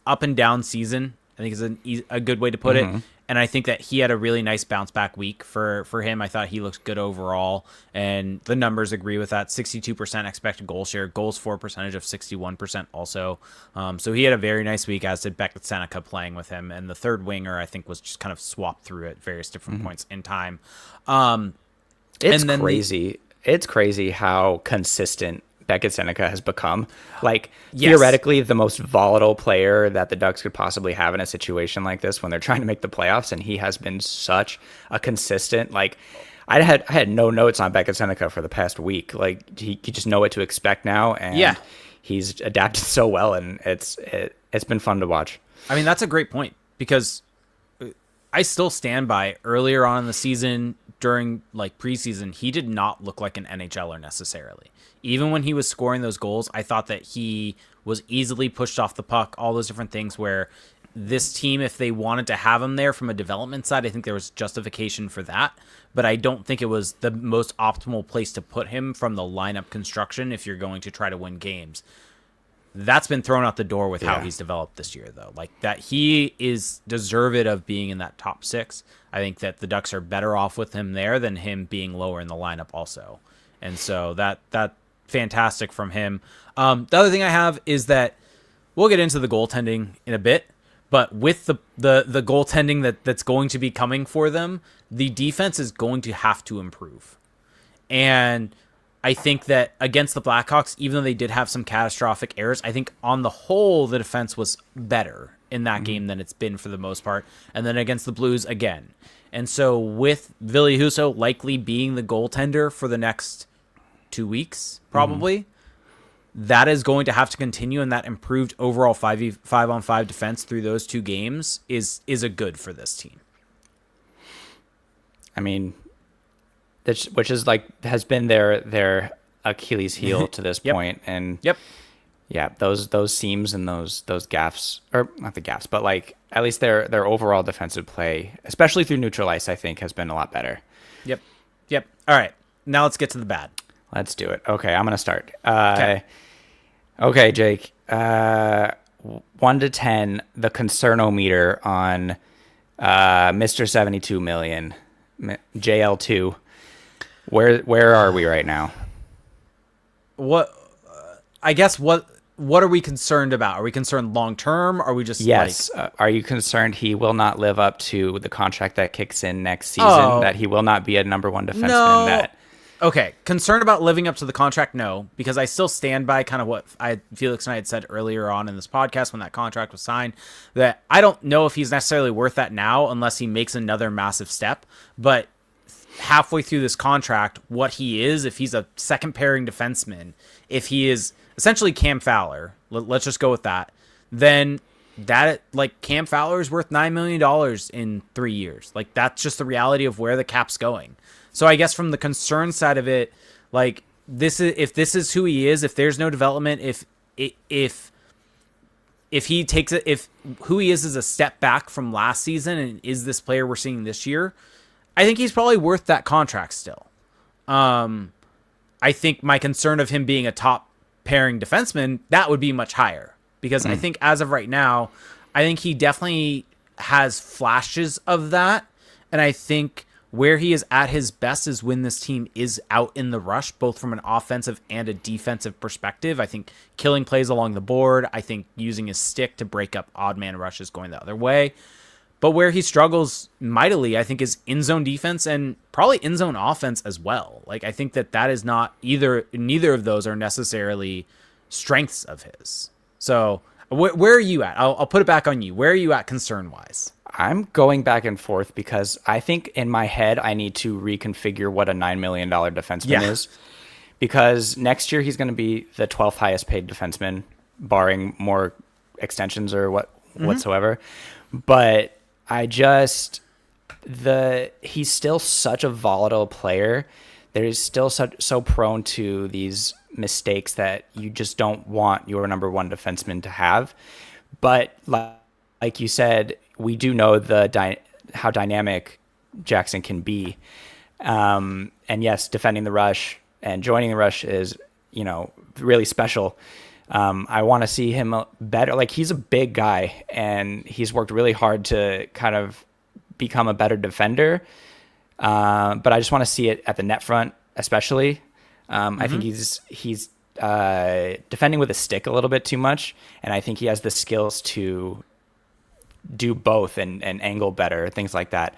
up and down season. I think is a good way to put it. And I think that he had a really nice bounce back week for him. I thought he looked good overall, and the numbers agree with that. 62% expected goal share, goals for percentage of 61% also. So he had a very nice week, as did Beckett Seneca playing with him. And the third winger, I think, was just kind of swapped through at various different points in time. It's crazy. It's crazy how consistent Beckett Seneca has become. Like, theoretically, the most volatile player that the Ducks could possibly have in a situation like this when they're trying to make the playoffs, and he has been such a consistent, like, I had no notes on Beckett Seneca for the past week. Like, he just know what to expect now, and he's adapted so well, and it's been fun to watch. I mean, that's a great point, because I still stand by earlier on in the season, during like preseason, he did not look like an NHLer necessarily. Even when he was scoring those goals, I thought that he was easily pushed off the puck, all those different things where this team, if they wanted to have him there from a development side, I think there was justification for that. But I don't think it was the most optimal place to put him from the lineup construction if you're going to try to win games. That's been thrown out the door with how he's developed this year, though. Like, that he is deserved of being in that top 6. I think that the Ducks are better off with him there than him being lower in the lineup also. And so that fantastic from him. The other thing I have is that we'll get into the goaltending in a bit, but with the goaltending that's going to be coming for them, the defense is going to have to improve. And I think that against the Blackhawks, even though they did have some catastrophic errors, I think on the whole, the defense was better in that game than it's been for the most part. And then against the Blues again. And so with Ville Husso likely being the goaltender for the next 2 weeks, probably, that is going to have to continue. And that improved overall 5-on-5 defense through those 2 games is a good for this team. I mean, which is like has been their Achilles heel to this point. And yeah, those seams and those gaffes, or not the gaffes, but like at least their overall defensive play, especially through neutral ice, I think has been a lot better. Yep. All right, now let's get to the bad. Let's do it. Okay, I'm gonna start. Okay, Jake. 1 to 10, the concernometer on Mr. 72 million, JL2. Where are we right now? What are we concerned about? Are we concerned long term? Are we just Are you concerned he will not live up to the contract that kicks in next season? That he will not be a number 1 defenseman? No. Okay, concerned about living up to the contract? No, because I still stand by kind of what Felix and I had said earlier on in this podcast when that contract was signed, that I don't know if he's necessarily worth that now unless he makes another massive step. But halfway through this contract, what he is, if he's a second pairing defenseman, if he is essentially Cam Fowler, let's just go with that, then that, like, Cam Fowler is worth $9 million in 3 years. Like, that's just the reality of where the cap's going. So I guess from the concern side of it, like, if this is who he is, if there's no development, if he takes it, if who he is a step back from last season and is this player we're seeing this year, I think he's probably worth that contract still. I think my concern of him being a top pairing defenseman, that would be much higher, because I think as of right now, I think he definitely has flashes of that. And I think where he is at his best is when this team is out in the rush, both from an offensive and a defensive perspective. I think killing plays along the board. I think using his stick to break up odd man rushes going the other way. But where he struggles mightily, I think, is in-zone defense and probably in-zone offense as well. Like, I think that is not neither of those are necessarily strengths of his. So where are you at? I'll put it back on you. Where are you at concern-wise? I'm going back and forth because I think in my head I need to reconfigure what a $9 million defenseman is. Because next year he's going to be the 12th highest paid defenseman, barring more extensions or whatsoever. But he's still such a volatile player. He's still so prone to these mistakes that you just don't want your number 1 defenseman to have. But like you said, we do know how dynamic Jackson can be. And yes, defending the rush and joining the rush is, really special. I want to see him better. Like, he's a big guy and he's worked really hard to kind of become a better defender. But I just want to see it at the net front, especially. I think he's defending with a stick a little bit too much. And I think he has the skills to do both and angle better, things like that.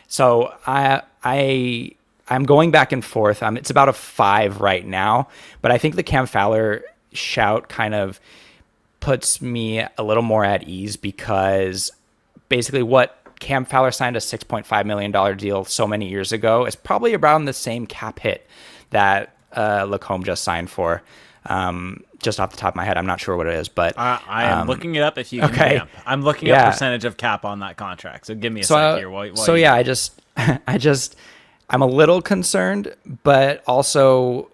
So I'm going back and forth. It's about a 5 right now, but I think the Cam Fowler shout kind of puts me a little more at ease, because basically what Cam Fowler signed a $6.5 million deal so many years ago is probably around the same cap hit that Lacombe just signed for. Just off the top of my head, I'm not sure what it is, but I am looking it up. If you can, okay. I'm looking up percentage of cap on that contract. So give me a sec here. I'm a little concerned, but also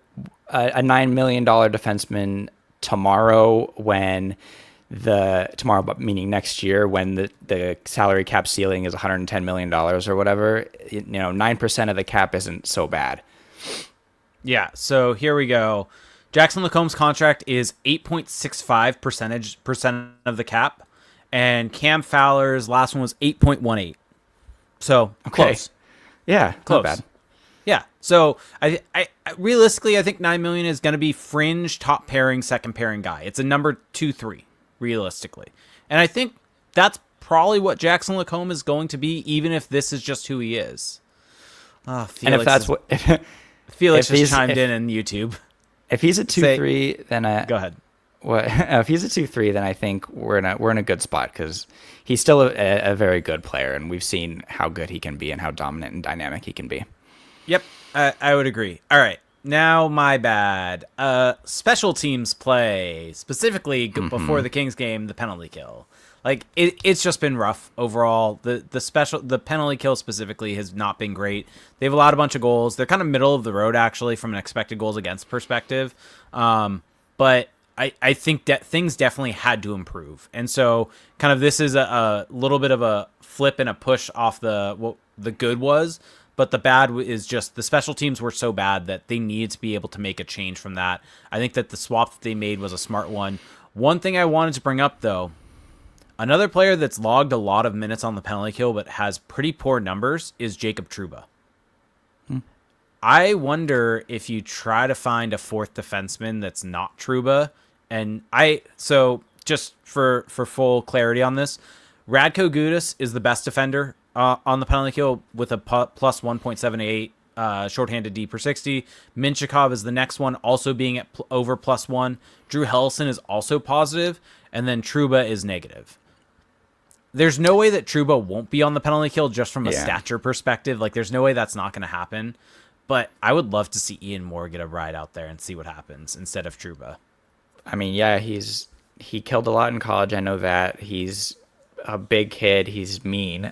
a $9 million defenseman tomorrow when tomorrow, but meaning next year when the salary cap ceiling is $110 million or whatever, 9% of the cap isn't so bad. Yeah. So here we go. Jackson LaComb's contract is 8.65% of the cap, and Cam Fowler's last one was 8.18. So close. Yeah, close. Not bad. Yeah. So I realistically, I think $9 million is going to be fringe top pairing, second pairing guy. It's a number 2-3 realistically, and I think that's probably what Jackson LaComb is going to be, even if this is just who he is. Felix and if that's Felix just chimed in YouTube. If he's a 2-3, then go ahead. If he's a 2-3, then I think we're in a good spot because he's still a very good player, and we've seen how good he can be and how dominant and dynamic he can be. Yep, I would agree. All right, now my bad. Special teams play, specifically before the Kings game, the penalty kill. Like it's just been rough overall. The penalty kill specifically has not been great. They've allowed a bunch of goals. They're kind of middle of the road actually from an expected goals against perspective. But I think that things definitely had to improve. And so kind of this is a little bit of a flip and a push off what the good was. But the bad is just the special teams were so bad that they needed to be able to make a change from that. I think that the swap that they made was a smart one. One thing I wanted to bring up, though, another player that's logged a lot of minutes on the penalty kill but has pretty poor numbers is Jacob Trouba. I wonder if you try to find a fourth defenseman that's not Trouba. So just for full clarity on this, Radko Gudas is the best defender on the penalty kill with a plus 1.78 shorthanded D per 60. Minchikov is the next one, also being at over +1. Drew Helleson is also positive, and then Trouba is negative. There's no way that Trouba won't be on the penalty kill just from a stature perspective. Like, there's no way that's not going to happen. But I would love to see Ian Moore get a ride out there and see what happens instead of Trouba. I mean, yeah, he killed a lot in college. I know that. He's a big kid. He's mean.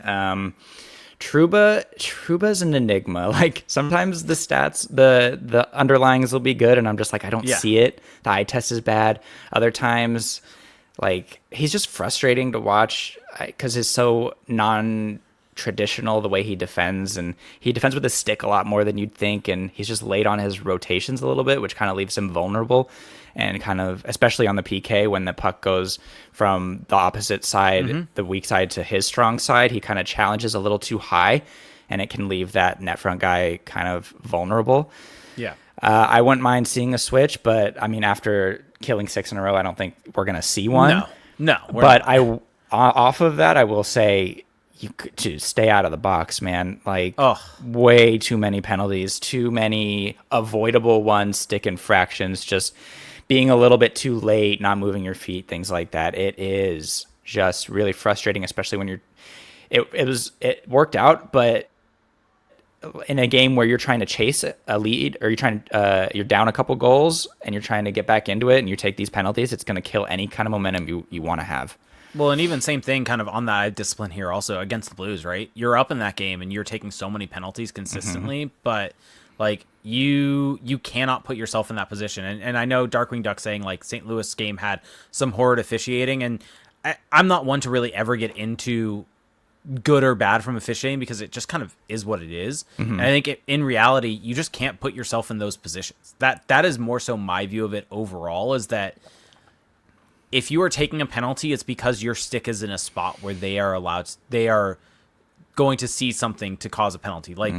Trouba's an enigma. Like, sometimes the stats, the underlyings will be good, and I'm just like, I don't see it. The eye test is bad. Other times, like, he's just frustrating to watch because he's so non-traditional the way he defends, and he defends with his stick a lot more than you'd think, and he's just late on his rotations a little bit, which kind of leaves him vulnerable. And kind of, especially on the PK, when the puck goes from the opposite side, the weak side, to his strong side, he kind of challenges a little too high, and it can leave that net front guy kind of vulnerable. Yeah. I wouldn't mind seeing a switch, but I mean, after killing 6 in a row, I don't think we're going to see one. No. But off of that, I will say, to stay out of the box, man. Like, way too many penalties, too many avoidable ones, stick infractions, just being a little bit too late, not moving your feet, things like that. It is just really frustrating, especially when it worked out, but in a game where you're trying to chase a lead, or you're down a couple goals and you're trying to get back into it, and you take these penalties, it's going to kill any kind of momentum you want to have. Well, and even same thing kind of on that discipline here also against the Blues, right? You're up in that game and you're taking so many penalties consistently, but like you cannot put yourself in that position. And I know Darkwing Duck saying like St. Louis game had some horrid officiating, and I'm not one to really ever get into good or bad from officiating because it just kind of is what it is. And I think in reality, you just can't put yourself in those positions. That is more so my view of it overall, is that if you are taking a penalty, it's because your stick is in a spot where they are going to see something to cause a penalty. Like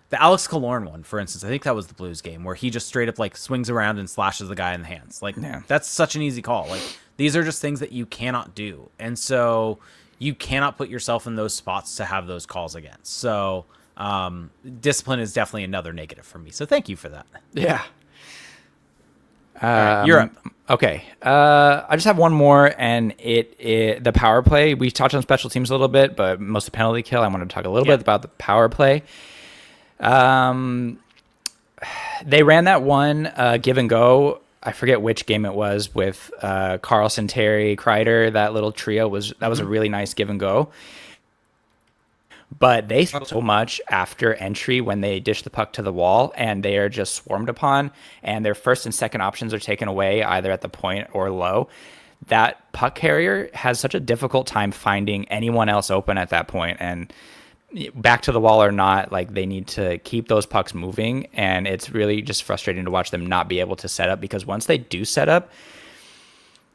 the Alex Killorn one, for instance, I think that was the Blues game where he just straight up like swings around and slashes the guy in the hands. Like that's such an easy call. Like these are just things that you cannot do. And so you cannot put yourself in those spots to have those calls against. So discipline is definitely another negative for me. So thank you for that. Yeah. Right, you're up. Okay. I just have one more, and the power play. We touched on special teams a little bit, but most of the penalty kill, I wanted to talk a little bit about the power play. They ran that one give and go. I forget which game it was with Carlson, Terry, Kreider. That little trio was a really nice give and go. But they struggle so much after entry when they dish the puck to the wall, and they are just swarmed upon, and their first and second options are taken away either at the point or low. that puck carrier has such a difficult time finding anyone else open at that point. And back to the wall or not, like they need to keep those pucks moving. And it's really just frustrating to watch them not be able to set up, because once they do set up,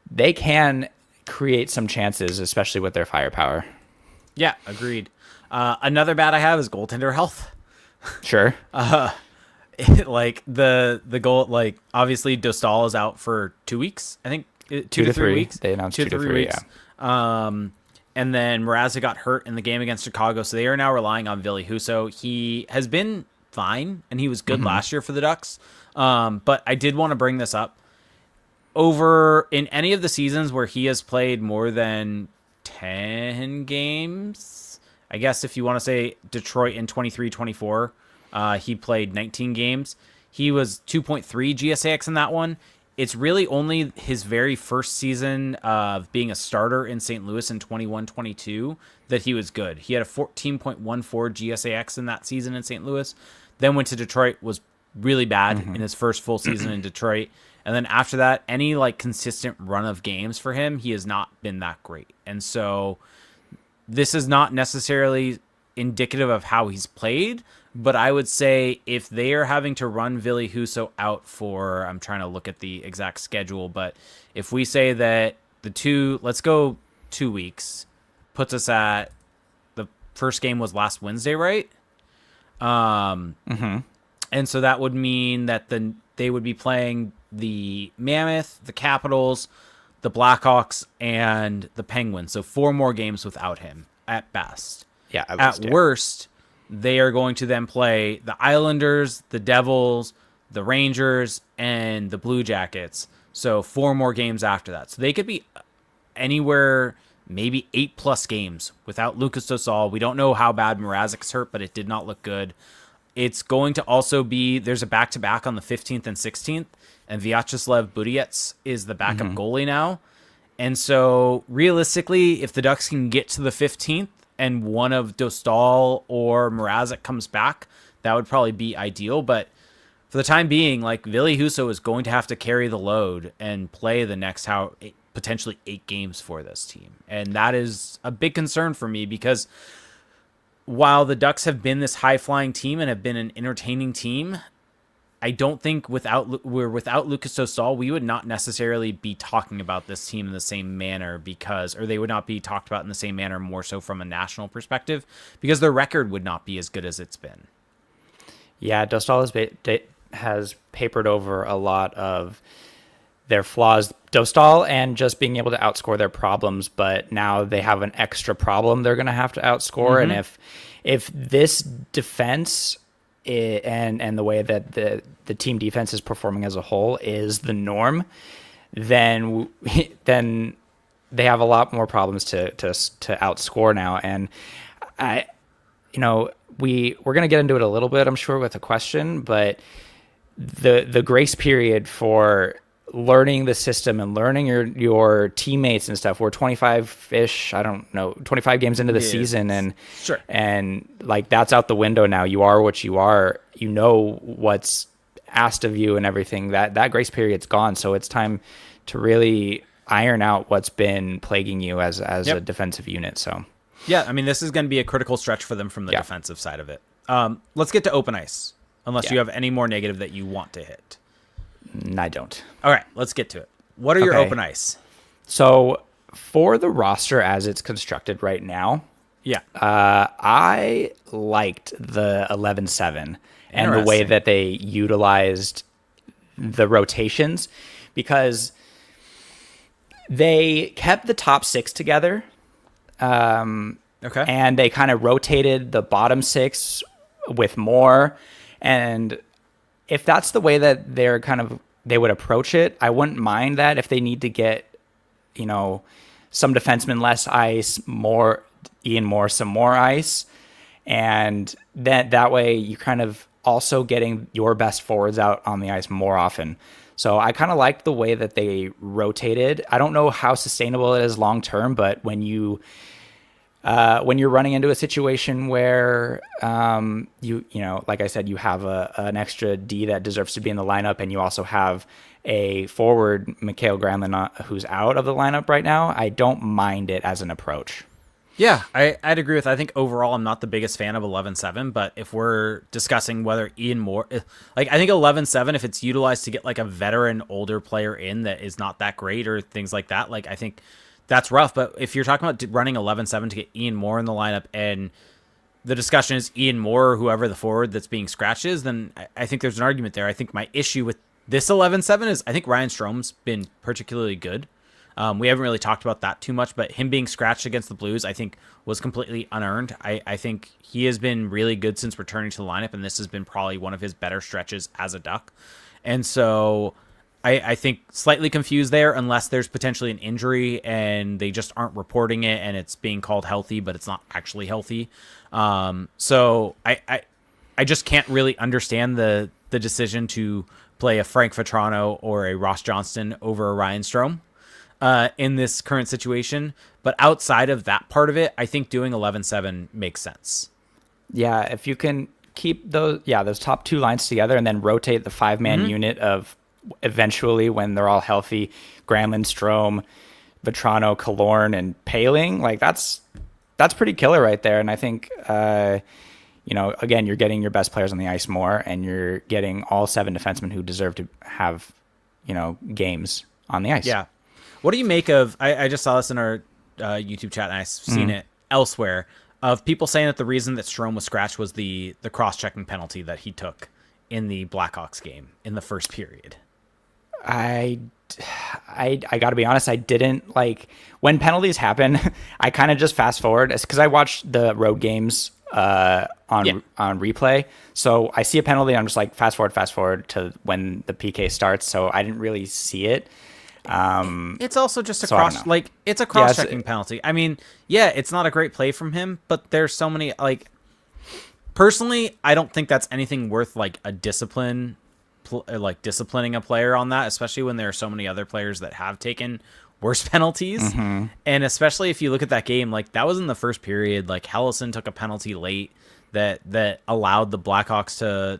they can create some chances, especially with their firepower. Yeah, agreed. Another bad I have is goaltender health. Sure. Like the goal, like obviously Dostal is out for 2 weeks. I think 2 to 3 weeks. They announced 2 to 3 weeks. Yeah. And then Mrazek got hurt in the game against Chicago, so they are now relying on Ville Husso. He has been fine, and he was good last year for the Ducks. But I did want to bring this up. Over in any of the seasons where he has played more than 10 games, I guess if you want to say Detroit in 23-24, he played 19 games. He was 2.3 GSAX in that one. It's really only his very first season of being a starter in St. Louis in 21-22 that he was good. He had a 14.14 GSAX in that season in St. Louis. Then went to Detroit, was really bad in his first full season in Detroit. And then after that, any like consistent run of games for him, he has not been that great. And so this is not necessarily indicative of how he's played, but I would say if they are having to run Ville Husso out for, I'm trying to look at the exact schedule, but if we say that let's go 2 weeks, puts us at, the first game was last Wednesday, right? And so that would mean that they would be playing the Mammoth, the Capitals, the Blackhawks, and the Penguins. So 4 more games without him at best. Yeah. At worst, they are going to then play the Islanders, the Devils, the Rangers, and the Blue Jackets. So 4 more games after that. So they could be anywhere, maybe 8+ games without Lucas Dostal. We don't know how bad Mrazek's hurt, but it did not look good. It's going to also be, there's a back-to-back on the 15th and 16th, and Vyacheslav Budiets is the backup goalie now. And so realistically, if the Ducks can get to the 15th and one of Dostal or Mrazek comes back, that would probably be ideal. But for the time being, like Ville Husso is going to have to carry the load and play the next potentially 8 games for this team. And that is a big concern for me, because while the Ducks have been this high-flying team and have been an entertaining team, I don't think without Lucas Dostal, we would not necessarily be talking about this team in the same manner, or they would not be talked about in the same manner, more so from a national perspective, because their record would not be as good as it's been. Yeah, Dostal has papered over a lot of their flaws, Dostal, and just being able to outscore their problems. But now they have an extra problem they're going to have to outscore. And if this defense and the way that the team defense is performing as a whole is the norm, then they have a lot more problems to outscore now. And we're going to get into it a little bit, I'm sure, with a question, but the grace period for learning the system and learning your teammates and stuff, we're 25-ish, 25 games into the season, and sure, and like that's out the window now. You are what you are, you know what's asked of you and everything. That grace period's gone, so it's time to really iron out what's been plaguing you as a defensive unit. So yeah, I mean, this is going to be a critical stretch for them from the defensive side of it. Let's get to open ice, unless you have any more negative that you want to hit. I don't. All right, let's get to it. What are your open ice? So for the roster as it's constructed right now, I liked the 11-7 and the way that they utilized the rotations, because they kept the top 6 together. And they kind of rotated the bottom 6 with more. And if that's the way that they would approach it, I wouldn't mind that. If they need to get, some defensemen less ice, Ian Moore some more ice, and that way you kind of also getting your best forwards out on the ice more often. So I kind of liked the way that they rotated. I don't know how sustainable it is long term, but when you when you're running into a situation where you know, like I said, you have an extra D that deserves to be in the lineup, and you also have a forward, Mikhail Granlund, who's out of the lineup right now, I don't mind it as an approach. Yeah, I'd agree with. I think overall, I'm not the biggest fan of 11-7, but if we're discussing whether Ian Moore, like I think 11-7, if it's utilized to get like a veteran older player in that is not that great or things like that, like I think that's rough. But if you're talking about running 11-7 to get Ian Moore in the lineup, and the discussion is Ian Moore or whoever the forward that's being scratched is, then I think there's an argument there. I think my issue with this 11-7 is I think Ryan Strom's been particularly good. We haven't really talked about that too much, but him being scratched against the Blues, I think, was completely unearned. I think he has been really good since returning to the lineup, and this has been probably one of his better stretches as a Duck. And so I think slightly confused there, unless there's potentially an injury and they just aren't reporting it and it's being called healthy, but it's not actually healthy. So I just can't really understand the decision to play a Frank Vetrano or a Ross Johnston over a Ryan Strome in this current situation. But outside of that part of it, I think doing 11-7 makes sense. Yeah, if you can keep those top two lines together and then rotate the 5-man unit of eventually, when they're all healthy, Granlund, Strome, Vetrano, Killorn, and Paling, like that's pretty killer right there. And I think you know, again, you're getting your best players on the ice more, and you're getting all 7 defensemen who deserve to have, you know, games on the ice. Yeah. What do you make of, I just saw this in our YouTube chat, and I've seen it elsewhere, of people saying that the reason that Strome was scratched was the cross-checking penalty that he took in the Blackhawks game in the first period. I got to be honest, I didn't like when penalties happen. I kind of just fast forward because I watched the road games on replay. So I see a penalty, I'm just like fast forward to when the PK starts. So I didn't really see it. It's also just a cross-checking penalty. I mean, yeah, it's not a great play from him, but there's so many, like, personally, I don't think that's anything worth like a disciplining a player on that, especially when there are so many other players that have taken worse penalties. And especially if you look at that game, like that was in the first period, like Helleson took a penalty late that allowed the Blackhawks to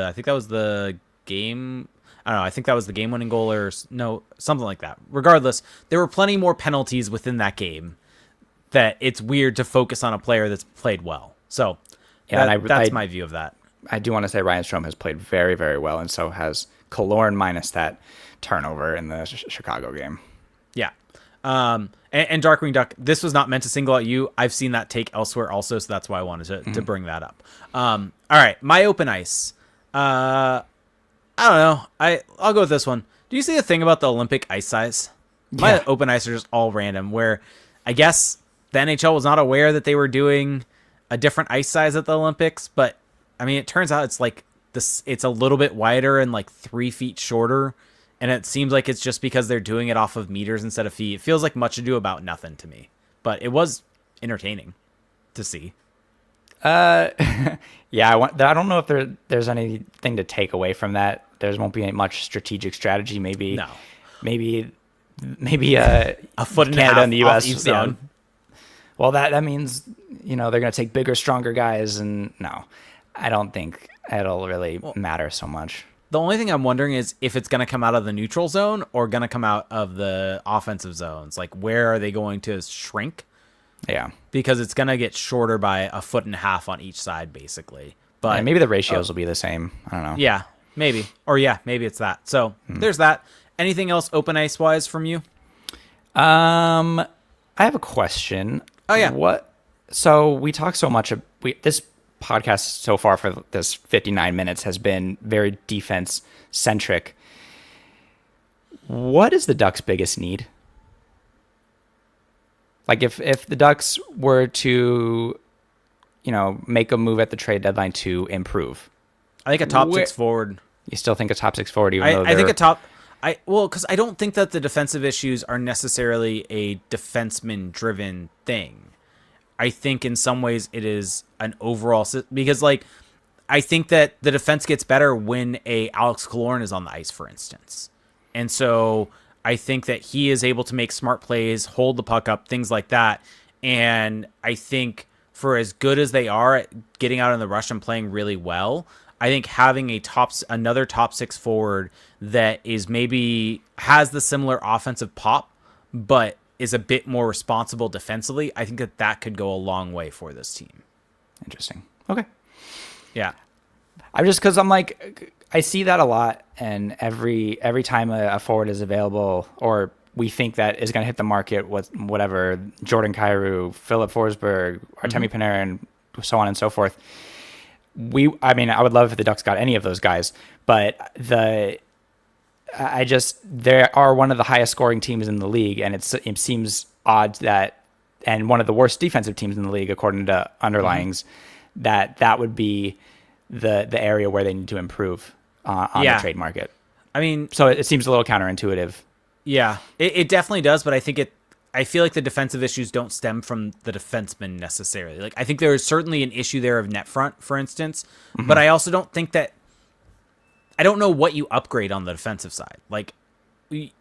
I think that was the game. I don't know. I think that was the game-winning goal or no, something like that. Regardless, there were plenty more penalties within that game that it's weird to focus on a player that's played well. So yeah, that's my view of that. I do want to say Ryan Strome has played very, very well, and so has Killorn minus that turnover in the Chicago game. Yeah. And Darkwing Duck, this was not meant to single out you. I've seen that take elsewhere also, so that's why I wanted to bring that up. All right, my open ice. I don't know. I'll go with this one. Do you see a thing about the Olympic ice size? My open ice are just all random, where I guess the NHL was not aware that they were doing a different ice size at the Olympics, but I mean, it turns out it's like this. It's a little bit wider and like 3 feet shorter, and it seems like it's just because they're doing it off of meters instead of feet. It feels like much ado about nothing to me, but it was entertaining to see. Yeah, I don't know if there's anything to take away from that. There won't be much strategic strategy. Maybe a foot and Canada a half and the U.S. each zone. Well, that means, you know, they're going to take bigger, stronger guys, and no, I don't think it'll really matter so much. The only thing I'm wondering is if it's going to come out of the neutral zone or going to come out of the offensive zones. Like, where are they going to shrink? Yeah, because it's going to get shorter by a foot and a half on each side, basically. But maybe the ratios will be the same. I don't know. Yeah, maybe. Or maybe it's that. So there's that. Anything else open ice wise from you? I have a question. Oh yeah. So we talk so much. This podcast so far for this 59 minutes has been very defense centric. What is the Ducks' biggest need? Like if the Ducks were to, you know, make a move at the trade deadline to improve, I think a top 6 forward. You still think a top 6 forward, even though I think a top. Because I don't think that the defensive issues are necessarily a defenseman-driven thing. I think in some ways it is an overall, because like I think that the defense gets better when a Alex Killorn is on the ice, for instance, and so I think that he is able to make smart plays, hold the puck up, things like that. And I think for as good as they are at getting out in the rush and playing really well, I think having another top 6 forward that is maybe has the similar offensive pop, but is a bit more responsible defensively, I think that could go a long way for this team. Interesting. Okay. Yeah. I'm just because I'm like, I see that a lot, and every time a forward is available, or we think that is going to hit the market with whatever, Jordan Kyrou, Philip Forsberg, Artemi Panarin, so on and so forth. I would love if the Ducks got any of those guys, but they are one of the highest scoring teams in the league, and it seems odd and one of the worst defensive teams in the league, according to underlyings, that would be the area where they need to improve on the trade market. I mean, so it seems a little counterintuitive. Yeah, it definitely does, but I feel like the defensive issues don't stem from the defenseman necessarily. Like, I think there is certainly an issue there of net front, for instance, but I also don't think that. I don't know what you upgrade on the defensive side. Like,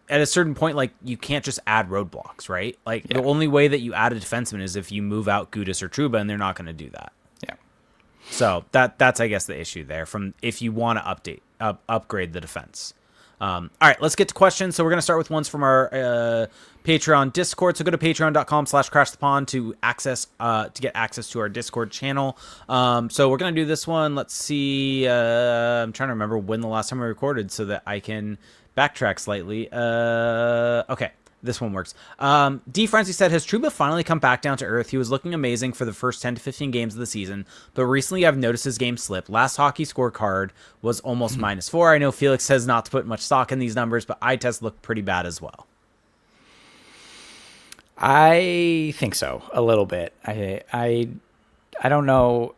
at a certain point, like, you can't just add roadblocks, right? Like, the only way that you add a defenseman is if you move out Gudas or Trouba, and they're not going to do that. Yeah. So that's I guess the issue there. From if you want to upgrade the defense. All right, let's get to questions. So we're going to start with ones from our Patreon Discord. So go to patreon.com/crashthepond to get access to our Discord channel. So we're going to do this one. Let's see. I'm trying to remember when the last time we recorded so that I can backtrack slightly. Okay. This one works. D. Frenzy said, has Trouba finally come back down to earth? He was looking amazing for the first 10 to 15 games of the season, but recently I've noticed his game slip. Last hockey scorecard was almost -4. I know Felix says not to put much stock in these numbers, but eye tests look pretty bad as well. I think so, a little bit. I don't know.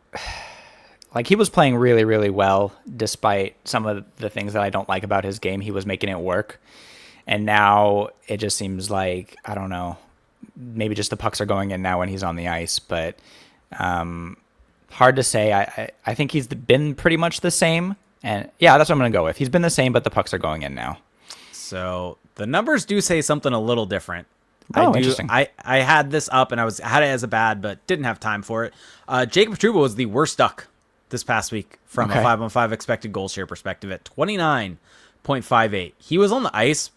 Like, he was playing really, really well, despite some of the things that I don't like about his game. He was making it work. And now it just seems like, I don't know, maybe just the pucks are going in now when he's on the ice. But hard to say. I think he's been pretty much the same. And yeah, that's what I'm going to go with. He's been the same, but the pucks are going in now. So the numbers do say something a little different. Interesting. I had this up and I had it as a bad, but didn't have time for it. Jacob Trouba was the worst Duck this past week from a 5-on-5 expected goal share perspective at 29.58. He was on the ice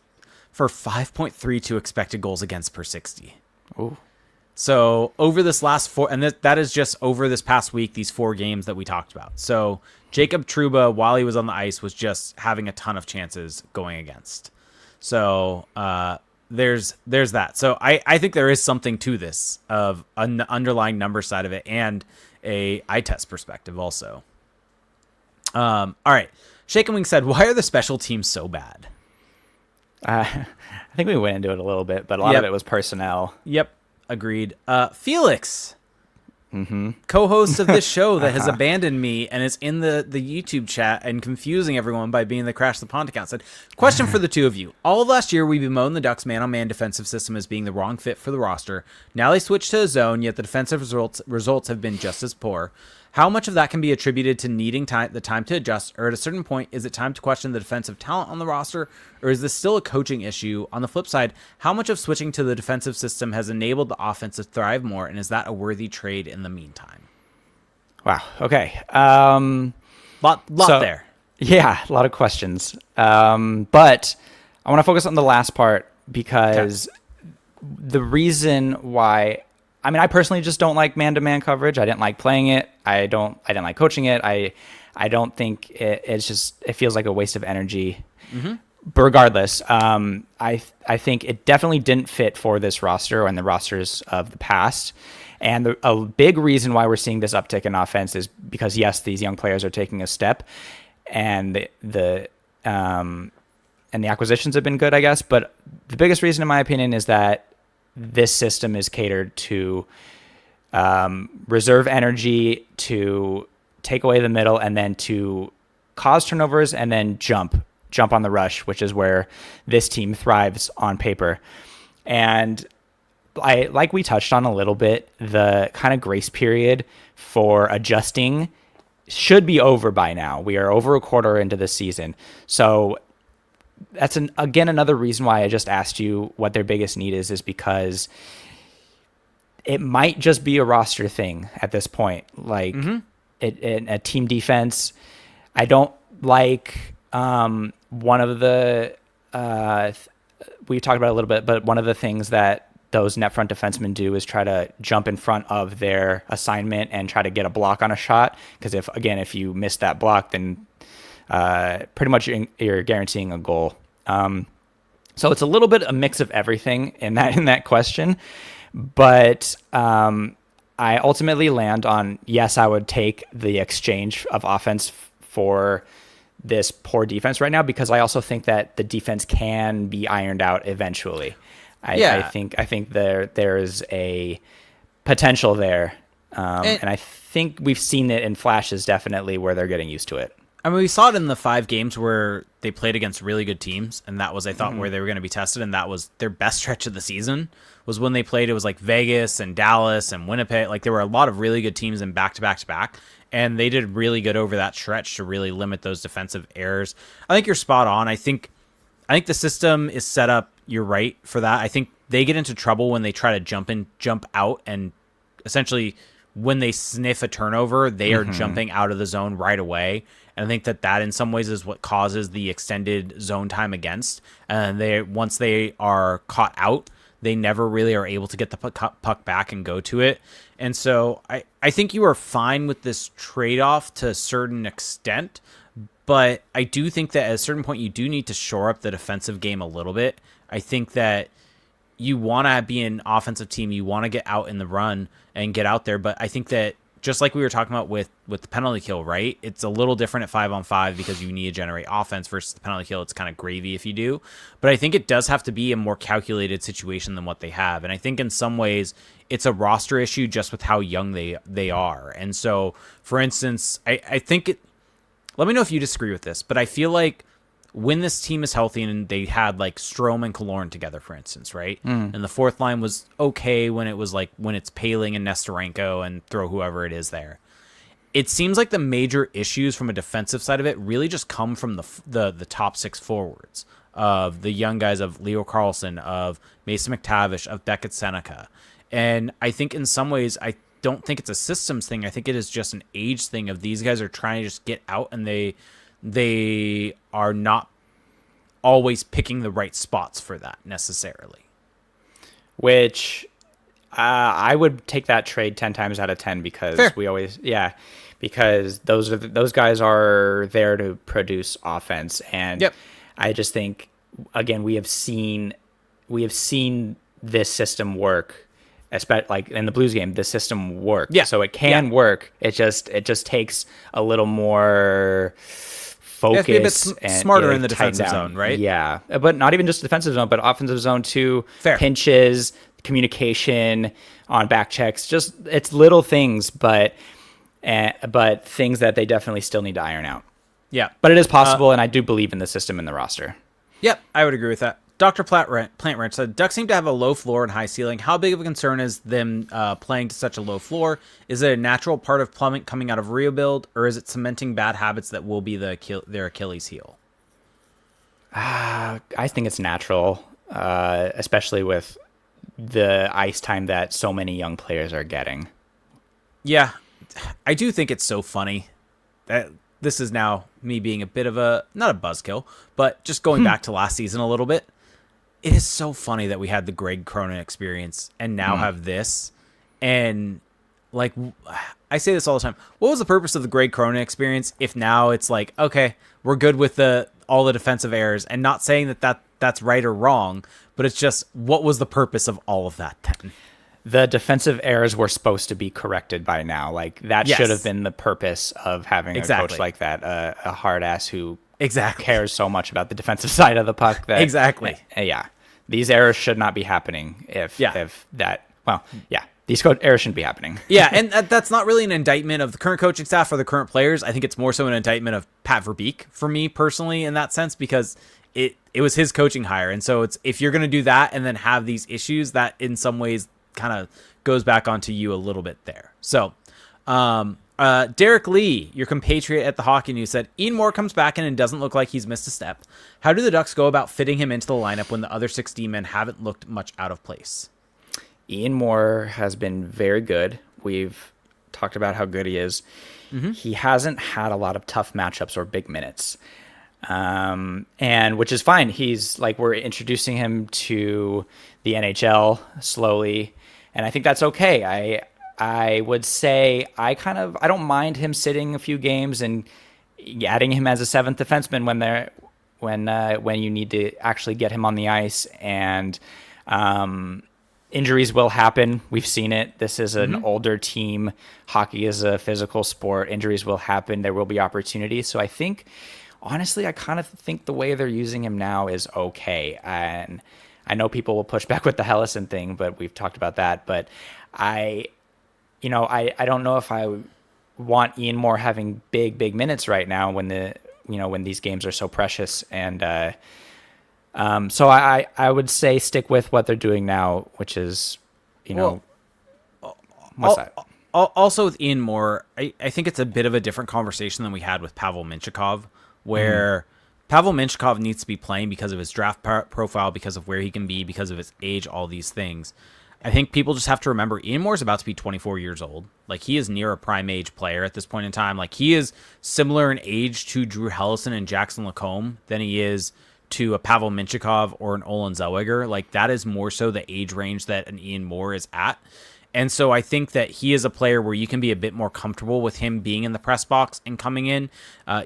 for 5.32 expected goals against per 60. Ooh. So over this last and that is just over this past week, these 4 games that we talked about. So Jacob Trouba, while he was on the ice, was just having a ton of chances going against. So there's that. So I think there is something to this of an underlying number side of it and a eye test perspective also. All right. Shake and Wing said, why are the special teams so bad? I think we went into it a little bit, but a lot of it was personnel. Yep, agreed. Felix, co-host of this show that has abandoned me and is in the YouTube chat and confusing everyone by being the Crash the Pond account, said, question for the two of you. All of last year, we bemoaned the Ducks' man-on-man defensive system as being the wrong fit for the roster. Now they switched to a zone, yet the defensive results have been just as poor. How much of that can be attributed to needing the time to adjust, or at a certain point, is it time to question the defensive talent on the roster, or is this still a coaching issue? On the flip side, how much of switching to the defensive system has enabled the offense to thrive more, and is that a worthy trade in the meantime? Wow. Okay. Lot there. Yeah, a lot of questions. But I want to focus on the last part because the reason why. I mean, I personally just don't like man-to-man coverage. I didn't like playing it. I didn't like coaching it. I don't think it feels like a waste of energy. Mm-hmm. But regardless, I think it definitely didn't fit for this roster and the rosters of the past. And a big reason why we're seeing this uptick in offense is because, yes, these young players are taking a step, and the acquisitions have been good, I guess. But the biggest reason, in my opinion, is that this system is catered to reserve energy, to take away the middle, and then to cause turnovers and then jump on the rush, which is where this team thrives on paper. And like we touched on a little bit, the kind of grace period for adjusting should be over by now. We are over a quarter into the season. So that's again another reason why I just asked you what their biggest need is because it might just be a roster thing at this point. Like a team defense. I don't like one of the we talked about it a little bit, but one of the things that those net front defensemen do is try to jump in front of their assignment and try to get a block on a shot. Because if you miss that block, then pretty much you're guaranteeing a goal. So it's a little bit a mix of everything in that question. But I ultimately land on, yes, I would take the exchange of offense for this poor defense right now, because I also think that the defense can be ironed out eventually. I think there is a potential there, and I think we've seen it in flashes, definitely, where they're getting used to it. I mean, we saw it in the 5 games where they played against really good teams, and that was, I thought, where they were going to be tested, and that was their best stretch of the season, was when they played. It was like Vegas and Dallas and Winnipeg. Like, there were a lot of really good teams in back-to-back-to-back, and they did really good over that stretch to really limit those defensive errors. I think you're spot on. I think the system is set up, you're right, for that. I think they get into trouble when they try to jump out, and essentially when they sniff a turnover, they are jumping out of the zone right away. And I think that in some ways is what causes the extended zone time against. And once they are caught out, they never really are able to get the puck back and go to it. And so I think you are fine with this trade-off to a certain extent, but I do think that at a certain point you do need to shore up the defensive game a little bit. I think that you want to be an offensive team. You want to get out in the run and get out there. But I think that just like we were talking about with the penalty kill, right? It's a little different at 5-on-5 because you need to generate offense versus the penalty kill. It's kind of gravy if you do. But I think it does have to be a more calculated situation than what they have. And I think in some ways it's a roster issue just with how young they are. And so, for instance, I think let me know if you disagree with this, but I feel like when this team is healthy and they had like Strome and Killorn together, for instance, right? And the fourth line was okay when it's Paling and Nestorenko and throw whoever it is there. It seems like the major issues from a defensive side of it really just come from the top 6 forwards of the young guys of Leo Carlson, of Mason McTavish, of Beckett Seneca. And I think in some ways, I don't think it's a systems thing. I think it is just an age thing of these guys are trying to just get out, and they are not always picking the right spots for that necessarily. Which I would take that trade 10 times out of 10 because Fair. Because those guys are there to produce offense. And I just think, again, we have seen this system work. Especially like in the Blues game, the system worked. Yeah. So it can work. It just takes a little more focus, be a bit smarter in the defensive zone, right? Yeah, but not even just defensive zone, but offensive zone too. Fair. Pinches, communication on back checks, just it's little things, but things that they definitely still need to iron out. Yeah, but it is possible, and I do believe in the system and the roster. Yep, I would agree with that. Dr. Plant Ranch said, Ducks seem to have a low floor and high ceiling. How big of a concern is them playing to such a low floor? Is it a natural part of plumbing coming out of rebuild, or is it cementing bad habits that will be their Achilles heel? I think it's natural, especially with the ice time that so many young players are getting. Yeah, I do think it's so funny that this is now me being a bit of not a buzzkill, but just going back to last season a little bit. It is so funny that we had the Greg Cronin experience and now have this. And like, I say this all the time. What was the purpose of the Greg Cronin experience if now it's like, okay, we're good with all the defensive errors, and not saying that's right or wrong, but it's just, what was the purpose of all of that then? The defensive errors were supposed to be corrected by now. Like that should have been the purpose of having a coach like that, a hard ass who cares so much about the defensive side of the puck. That, these errors should not be happening. These errors shouldn't be happening. Yeah, and that's not really an indictment of the current coaching staff or the current players. I think it's more so an indictment of Pat Verbeek for me personally in that sense, because it was his coaching hire, and so it's, if you're going to do that and then have these issues, that in some ways kind of goes back onto you a little bit there. So, Derek Lee, your compatriot at the Hockey News, said, Ian Moore comes back in and doesn't look like he's missed a step. How do the Ducks go about fitting him into the lineup when the other 6 D-men haven't looked much out of place? Ian Moore has been very good. We've talked about how good he is. Mm-hmm. He hasn't had a lot of tough matchups or big minutes, and which is fine. He's like, we're introducing him to the NHL slowly, and I think that's okay. I would say I don't mind him sitting a few games and adding him as a seventh defenseman when you need to actually get him on the ice, and injuries will happen. We've seen it. This is an older team. Hockey is a physical sport. Injuries will happen. There will be opportunities. So I think, honestly, I kind of think the way they're using him now is okay. And I know people will push back with the Hellison thing, but we've talked about that. But I don't know if I want Ian Moore having big minutes right now when these games are so precious. And so I would say stick with what they're doing now, which is, what's that? Also with Ian Moore, I think it's a bit of a different conversation than we had with Pavel Mintyukov, where Pavel Mintyukov needs to be playing because of his draft profile, because of where he can be, because of his age, all these things. I think people just have to remember Ian Moore is about to be 24 years old. Like, he is near a prime age player at this point in time. Like, he is similar in age to Drew Hellison and Jackson Lacombe than he is to a Pavel Mintyukov or an Olin Zellweger. Like, that is more so the age range that an Ian Moore is at. And so I think that he is a player where you can be a bit more comfortable with him being in the press box and coming in.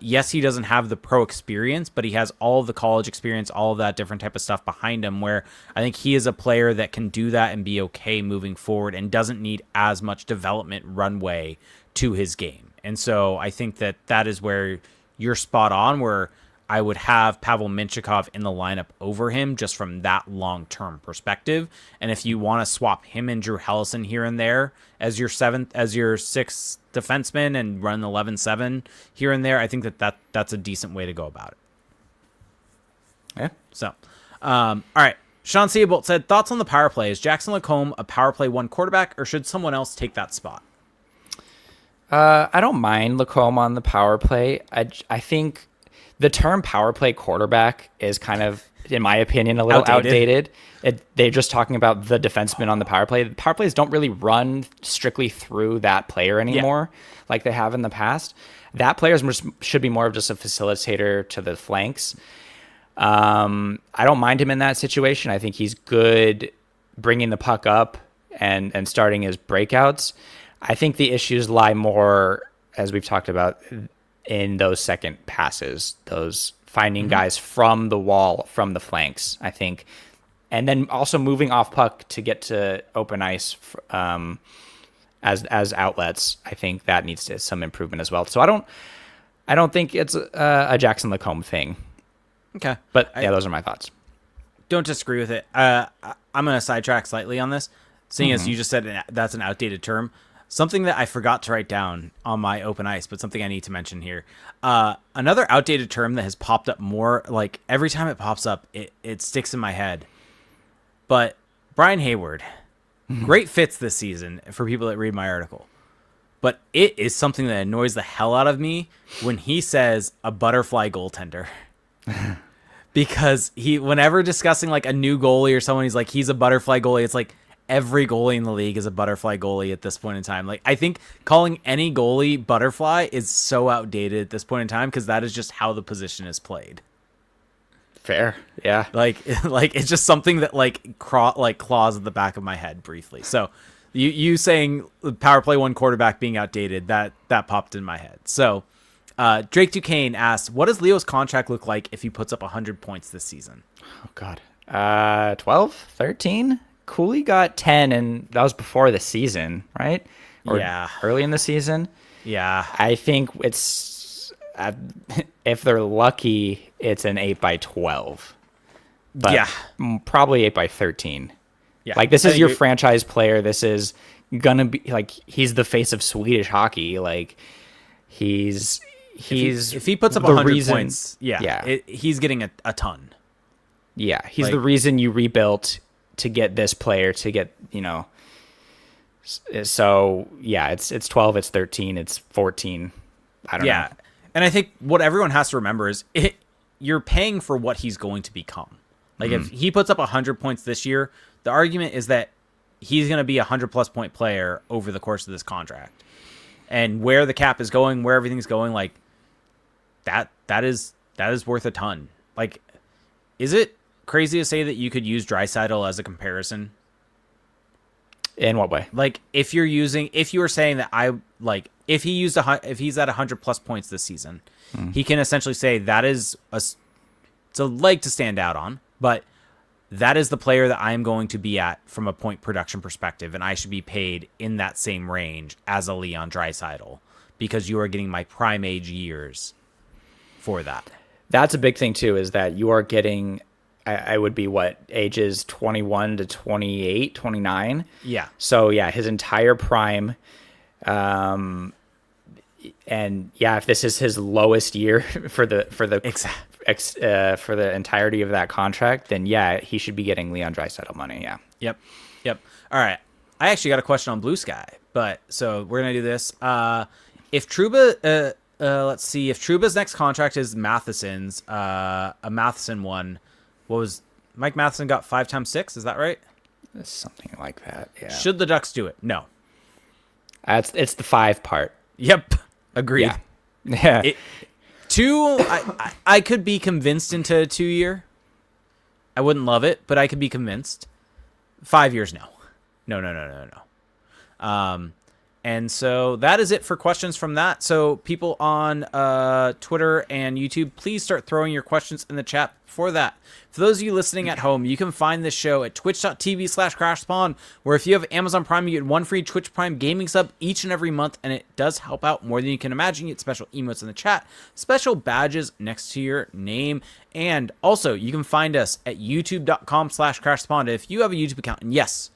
Yes, he doesn't have the pro experience, but he has all of the college experience, all of that different type of stuff behind him, where I think he is a player that can do that and be okay moving forward and doesn't need as much development runway to his game. And so I think that that is where you're spot on, where I would have Pavel Mintyukov in the lineup over him just from that long-term perspective. And if you want to swap him and Drew Hellison here and there as your sixth defenseman and run 11-7 here and there, I think that's a decent way to go about it. Yeah. So, all right. Sean Seabolt said, thoughts on the power play? Is Jackson Lacombe a power play one quarterback, or should someone else take that spot? I don't mind Lacombe on the power play. I think the term power play quarterback is kind of, in my opinion, a little outdated. They're just talking about the defenseman on the power play. The power plays don't really run strictly through that player anymore, like they have in the past. That player should be more of just a facilitator to the flanks. I don't mind him in that situation. I think he's good bringing the puck up and starting his breakouts. I think the issues lie more, as we've talked about, in those second passes, those finding guys from the wall, from the flanks, I think. And then also moving off puck to get to open ice as outlets. I think that needs some improvement as well. So I don't think it's a Jackson Lacombe thing. Okay. But yeah, those are my thoughts. Don't disagree with it. I'm going to sidetrack slightly on this. Seeing as you just said that's an outdated term. Something that I forgot to write down on my open ice, but something I need to mention here. Another outdated term that has popped up more, like every time it pops up, it sticks in my head. But Brian Hayward, great fits this season for people that read my article. But it is something that annoys the hell out of me when he says a butterfly goaltender. Because whenever discussing like a new goalie or someone, he's like, he's a butterfly goalie. It's like, every goalie in the league is a butterfly goalie at this point in time. Like, I think calling any goalie butterfly is so outdated at this point in time, because that is just how the position is played. Fair, yeah. Like it's just something that claws at the back of my head briefly. So you saying power play one quarterback being outdated, that popped in my head. So Drake Duquesne asks, what does Leo's contract look like if he puts up 100 points this season? Oh God, 12, 13. Cooley got 10, and that was before the season, right? Or early in the season. Yeah. I think it's, if they're lucky, it's an 8x12. But yeah. Probably 8x13. Yeah. Like, this is your franchise player. This is going to be, like, he's the face of Swedish hockey. Like, he's if he puts up 100 points, he's getting a ton. Yeah, he's the reason you rebuilt to get this player, to get, so yeah, it's 12, it's 13, it's 14. I don't know. Yeah. And I think what everyone has to remember is you're paying for what he's going to become. Like, if he puts up 100 points this year, the argument is that he's going to be a 100+ point player over the course of this contract. And where the cap is going, where everything's going, like that is worth a ton. Like, is it crazy to say that you could use Draisaitl as a comparison? In what way? Like, if you were saying that if he's at 100+ points this season, he can essentially say that is it's a leg to stand out on, but that is the player that I am going to be at from a point production perspective, and I should be paid in that same range as a Leon Draisaitl because you are getting my prime age years for that. That's a big thing too, is that you are getting, I would be ages 21 to 28, 29. Yeah. So yeah, his entire prime. And yeah, if this is his lowest year for the entirety of that contract, then yeah, he should be getting Leon Draisaitl money. Yeah. Yep. All right. I actually got a question on Blue Sky, but so we're gonna do this. If Trouba, let's see, if Trouba's next contract is Matheson's, a Matheson one, what was Mike Matheson got 5 times 6? Is that right? Something like that. Yeah. Should the Ducks do it? No. It's the 5 part. Yep. Agreed. Yeah. 2, I could be convinced into a 2-year. I wouldn't love it, but I could be convinced. 5 years, no. No. And so that is it for questions from that. So people on Twitter and YouTube, please start throwing your questions in the chat for that. For those of you listening at home, you can find this show at twitch.tv/crashspawn, where if you have Amazon Prime, you get 1 free Twitch Prime gaming sub each and every month, and it does help out more than you can imagine. You get special emotes in the chat, special badges next to your name, and also you can find us at youtube.com/crashspawn. If you have a YouTube account, and yes,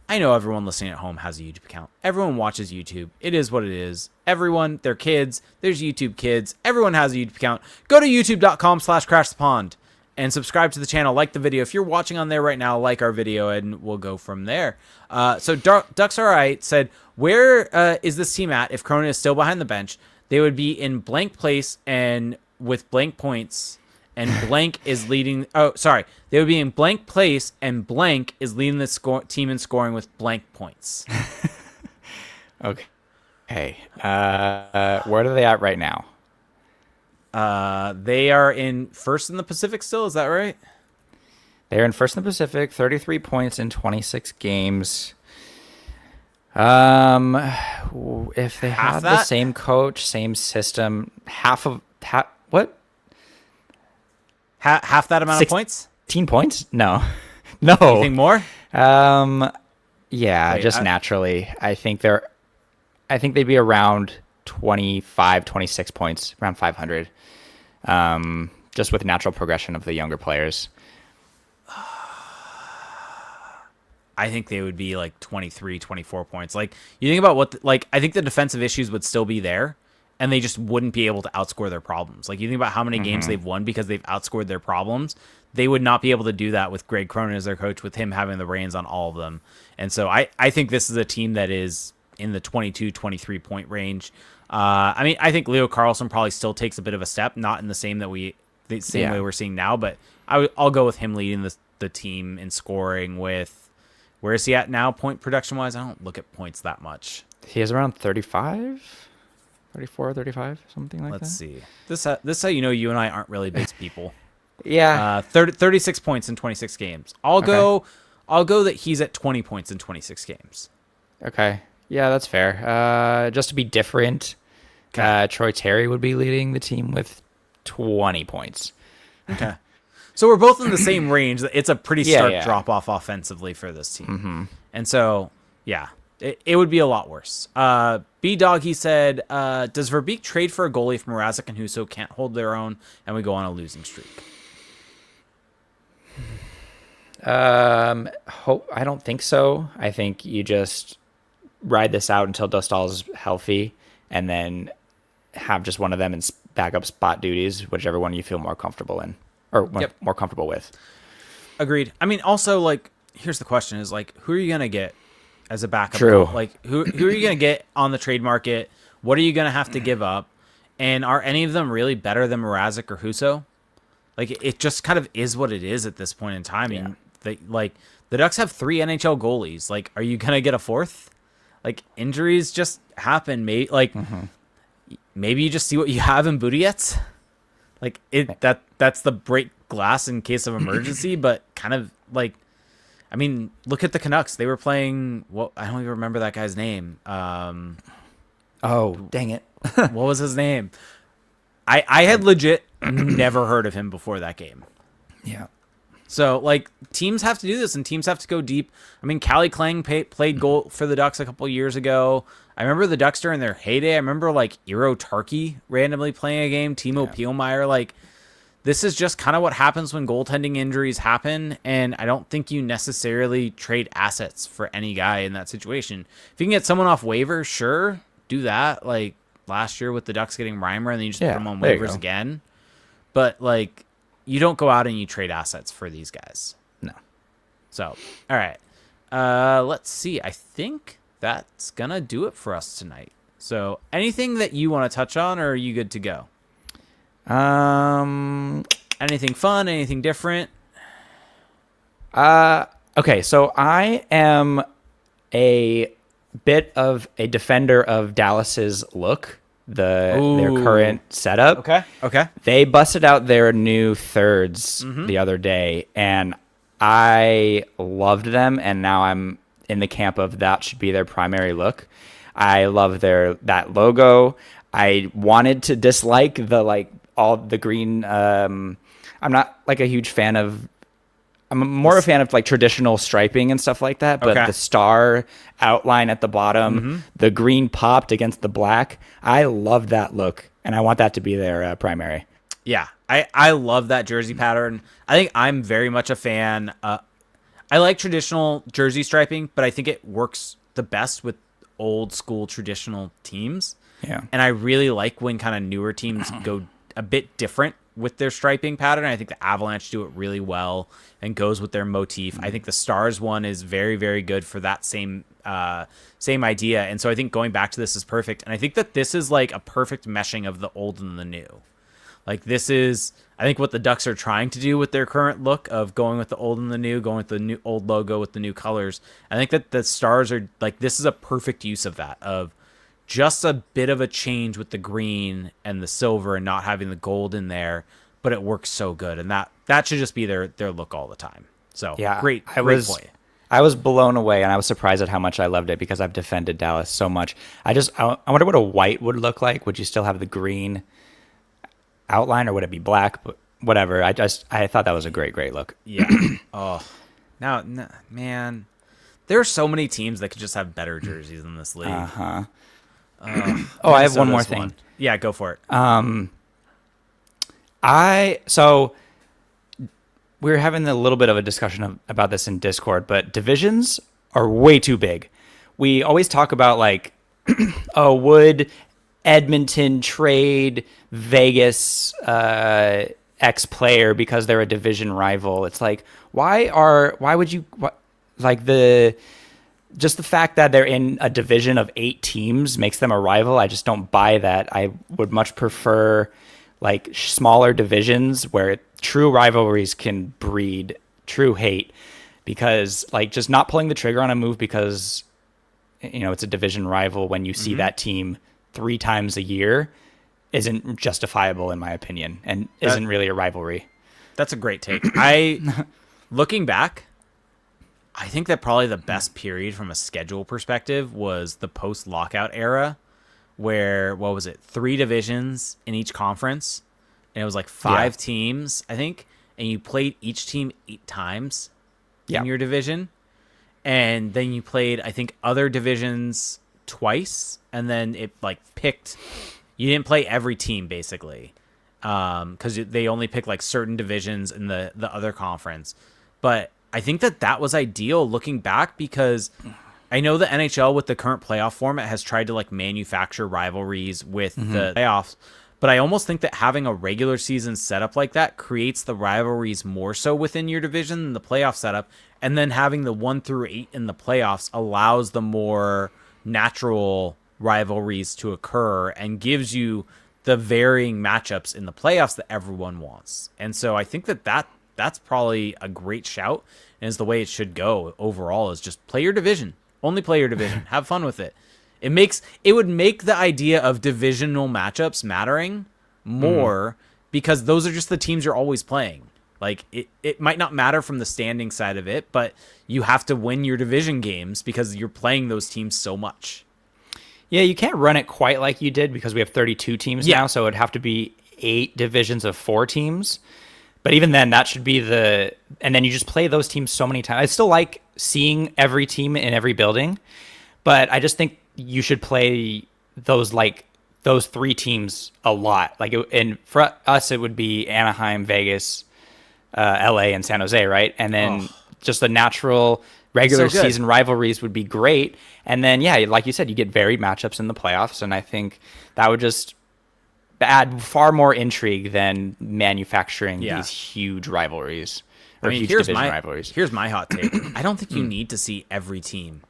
I know everyone listening at home has a YouTube account. Everyone watches YouTube. It is what it is. Everyone, their kids, there's YouTube kids. Everyone has a YouTube account. Go to youtube.com/crashthepond and subscribe to the channel. Like the video. If you're watching on there right now, like our video, and we'll go from there. So Ducks Are Right said, where is this team at if Cronin is still behind the bench? They would be in blank place and with blank points. And blank is leading. Oh, sorry. They would be in blank place, and blank is leading the team in scoring with blank points. Okay. Hey, where are they at right now? They are in first in the Pacific still. Is that right? They're in first in the Pacific, 33 points in 26 games. If they have the same coach, same system, what? Half that amount of points? 16 points? No. No. Anything more? Yeah, wait, just naturally. I think they'd be around 25, 26 points, around 500. Just with natural progression of the younger players. I think they would be like 23, 24 points. Like, you think about I think the defensive issues would still be there, and they just wouldn't be able to outscore their problems. Like, you think about how many games they've won because they've outscored their problems. They would not be able to do that with Greg Cronin as their coach, with him having the reins on all of them. And so I think this is a team that is in the 22, 23 point range. I mean, I think Leo Carlsson probably still takes a bit of a step, not in the same way we're seeing now, but I'll go with him leading the team in scoring with, where is he at now point production wise? I don't look at points that much. He is around 35. 34, 35, something like that. Let's see. This is how you know you and I aren't really big people. Yeah. 36 points in 26 games. I'll go that he's at 20 points in 26 games. Okay. Yeah, that's fair. Just to be different, Troy Terry would be leading the team with 20 points. Okay. So we're both in the same range. It's a pretty stark drop off offensively for this team. Mm-hmm. And so, yeah. It would be a lot worse. B-Dog, he said, does Verbeek trade for a goalie if Mrazek and Husso can't hold their own and we go on a losing streak? I don't think so. I think you just ride this out until Dostal's healthy and then have just one of them in backup spot duties, whichever one you feel more comfortable in or more comfortable with. Agreed. I mean, also, like, here's the question is, like, who are you going to get as a backup? True. Like, who are you going to get on the trade market? What are you going to have to give up? And are any of them really better than Mrazek or Husso? Like, it just kind of is what it is at this point in time. Yeah. I mean, The Ducks have 3 NHL goalies. Like, are you gonna get a fourth? Like, injuries just happen. Maybe you just see what you have in Budiets. Like that's the break glass in case of emergency, but kind of like, I mean, look at the Canucks. They were playing. Well, I don't even remember that guy's name. Oh, dang it! What was his name? I had legit never heard of him before that game. Yeah. So, like, teams have to do this, and teams have to go deep. I mean, Calle Klang played goal for the Ducks a couple years ago. I remember the Ducks during their heyday. I remember, like, Eero Tarkki randomly playing a game, Timo Pielmeyer. Like, this is just kind of what happens when goaltending injuries happen, and I don't think you necessarily trade assets for any guy in that situation. If you can get someone off waivers, sure, do that. Like, last year with the Ducks getting Reimer, and then you just put them on waivers again. But, like, you don't go out and you trade assets for these guys. No. So, all right. Let's see. I think that's going to do it for us tonight. So, anything that you want to touch on, or are you good to go? Anything fun? Anything different? Okay, so I am a bit of a defender of Dallas's look. Their current setup. Okay. They busted out their new thirds the other day, and I loved them. And now I'm in the camp of that should be their primary look. I love that logo. I wanted to dislike all the green. I'm not like a huge fan of. I'm more a fan of like traditional striping and stuff like that, but the star outline at the bottom, the green popped against the black. I love that look, and I want that to be their primary. Yeah, I love that jersey pattern. I think I'm very much a fan. I like traditional jersey striping, but I think it works the best with old school traditional teams. Yeah, and I really like when kind of newer teams go a bit different with their striping pattern. I think the Avalanche do it really well and goes with their motif. I think the Stars one is very, very good for that same idea. And so I think going back to this is perfect. And I think that this is like a perfect meshing of the old and the new. Like this is, I think what the Ducks are trying to do with their current look of going with the old and the new, going with the new old logo with the new colors. I think that the Stars are like, this is a perfect use of that, of just a bit of a change with the green and the silver and not having the gold in there, but it works so good. And that should just be their look all the time. So yeah, great point. I was blown away, and I was surprised at how much I loved it because I've defended Dallas so much. I wonder what a white would look like. Would you still have the green outline, or would it be black? But whatever. I thought that was a great look. Yeah. Oh, now, man, there are so many teams that could just have better jerseys in this league. I have one more thing. Yeah, go for it. So we were having a little bit of a discussion about this in Discord, but divisions are way too big. We always talk about like, would Edmonton trade Vegas X player because they're a division rival? It's like, why would you like just the fact that they're in a division of 8 teams makes them a rival. I just don't buy that. I would much prefer like smaller divisions where true rivalries can breed true hate, because like just not pulling the trigger on a move because it's a division rival when you see that team 3 times a year isn't justifiable in my opinion, and isn't really a rivalry. That's a great take. Looking back, I think that probably the best period from a schedule perspective was the post-lockout era, where, 3 divisions in each conference, and it was like 5 teams, I think, and you played each team 8 times in your division, and then you played, I think, other divisions twice, and then it like picked, you didn't play every team basically, because they only pick like certain divisions in the other conference, but I think that was ideal looking back, because I know the NHL with the current playoff format has tried to like manufacture rivalries with the playoffs, but I almost think that having a regular season setup like that creates the rivalries more so within your division than the playoff setup, and then having the 1 through 8 in the playoffs allows the more natural rivalries to occur and gives you the varying matchups in the playoffs that everyone wants. And so I think that that's probably a great shout, and is the way it should go overall. Is just play your division, only play your division, have fun with it. It would make the idea of divisional matchups mattering more because those are just the teams you're always playing. Like it might not matter from the standing side of it, but you have to win your division games because you're playing those teams so much. Yeah, you can't run it quite like you did because we have 32 teams now, so it'd have to be 8 divisions of 4 teams. But even then, that should be and then you just play those teams so many times. I still like seeing every team in every building, but I just think you should play those 3 teams a lot. And for us, it would be Anaheim, Vegas, LA, and San Jose, right? And then just the natural regular season rivalries would be great. And then, yeah, like you said, you get varied matchups in the playoffs. And I think that would just add far more intrigue than manufacturing these huge rivalries or huge division rivalries. Here's my hot take. I don't think you need to see every team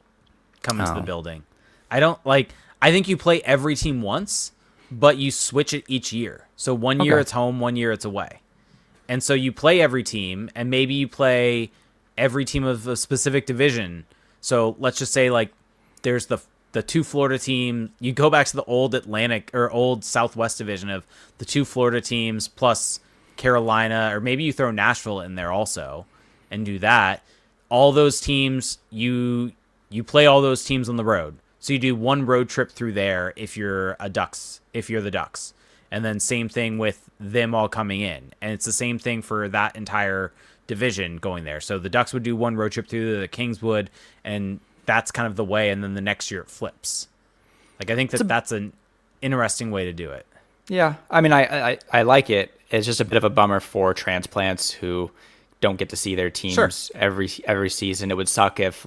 come into the building. I think you play every team once, but you switch it each year. So one year it's home, one year it's away. And so you play every team, and maybe you play every team of a specific division. So let's just say like there's the 2 Florida team. You go back to the old Atlantic or old Southwest division of the 2 Florida teams plus Carolina, or maybe you throw Nashville in there also and do that. All those teams, you play all those teams on the road. So you do one road trip through there if you're the Ducks. And then same thing with them all coming in. And it's the same thing for that entire division going there. So the Ducks would do one road trip through, the Kings would, and that's kind of the way. And then the next year it flips. Like, I think that's an interesting way to do it. Yeah. I mean, I like it. It's just a bit of a bummer for transplants who don't get to see their teams every season. It would suck if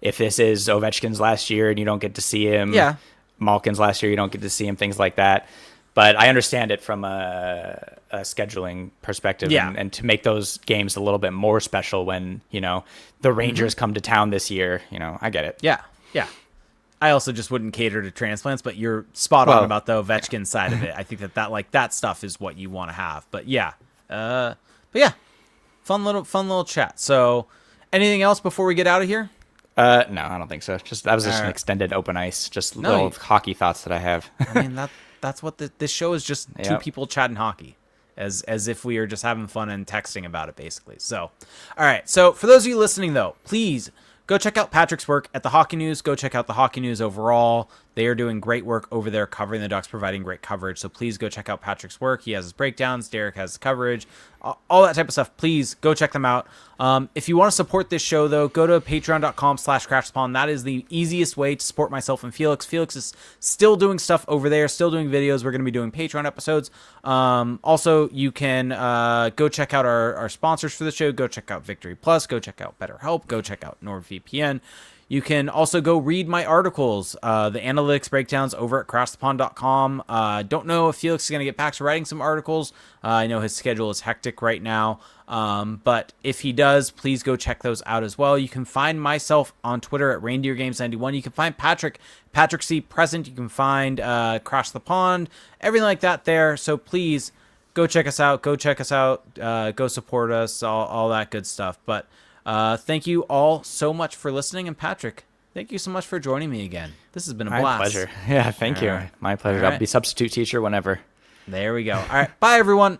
this is Ovechkin's last year and you don't get to see him. Yeah. Malkin's last year, you don't get to see him, things like that. But I understand it from a scheduling perspective, and to make those games a little bit more special when, the Rangers come to town this year, I get it. Yeah, yeah. I also just wouldn't cater to transplants, but you're spot on about the Ovechkin side of it. I think that stuff is what you want to have. But yeah, fun little chat. So, anything else before we get out of here? No, I don't think so. That was just an extended open ice, little hockey thoughts that I have. I mean, that's what this show is, just two people chatting hockey, as if we are just having fun and texting about it, basically. So, all right. So for those of you listening, though, please go check out Patrick's work at the Hockey News. Go check out the Hockey News overall. They are doing great work over there covering the Ducks, providing great coverage. So please go check out Patrick's work. He has his breakdowns. Derek has his coverage. All that type of stuff. Please go check them out. If you want to support this show, though, go to patreon.com/craftspawn. That is the easiest way to support myself and Felix. Felix is still doing stuff over there, still doing videos. We're going to be doing Patreon episodes. Also, you can go check out our sponsors for the show. Go check out Victory Plus. Go check out BetterHelp. Go check out NordVPN. You can also go read my articles, the analytics breakdowns over at craftspawn.com. Don't know if Felix is going to get back to writing some articles. I know his schedule is hectic right now. But if he does, please go check those out as well. You can find myself on Twitter at ReindeerGames91. You can find Patrick C. Present. You can find Crash the Pond, everything like that there. So please go check us out. Go support us, all that good stuff. But thank you all so much for listening. And Patrick, thank you so much for joining me again. This has been a blast. My pleasure. Yeah, thank you. Right. My pleasure. Right. I'll be substitute teacher whenever. There we go. All right. Bye, everyone.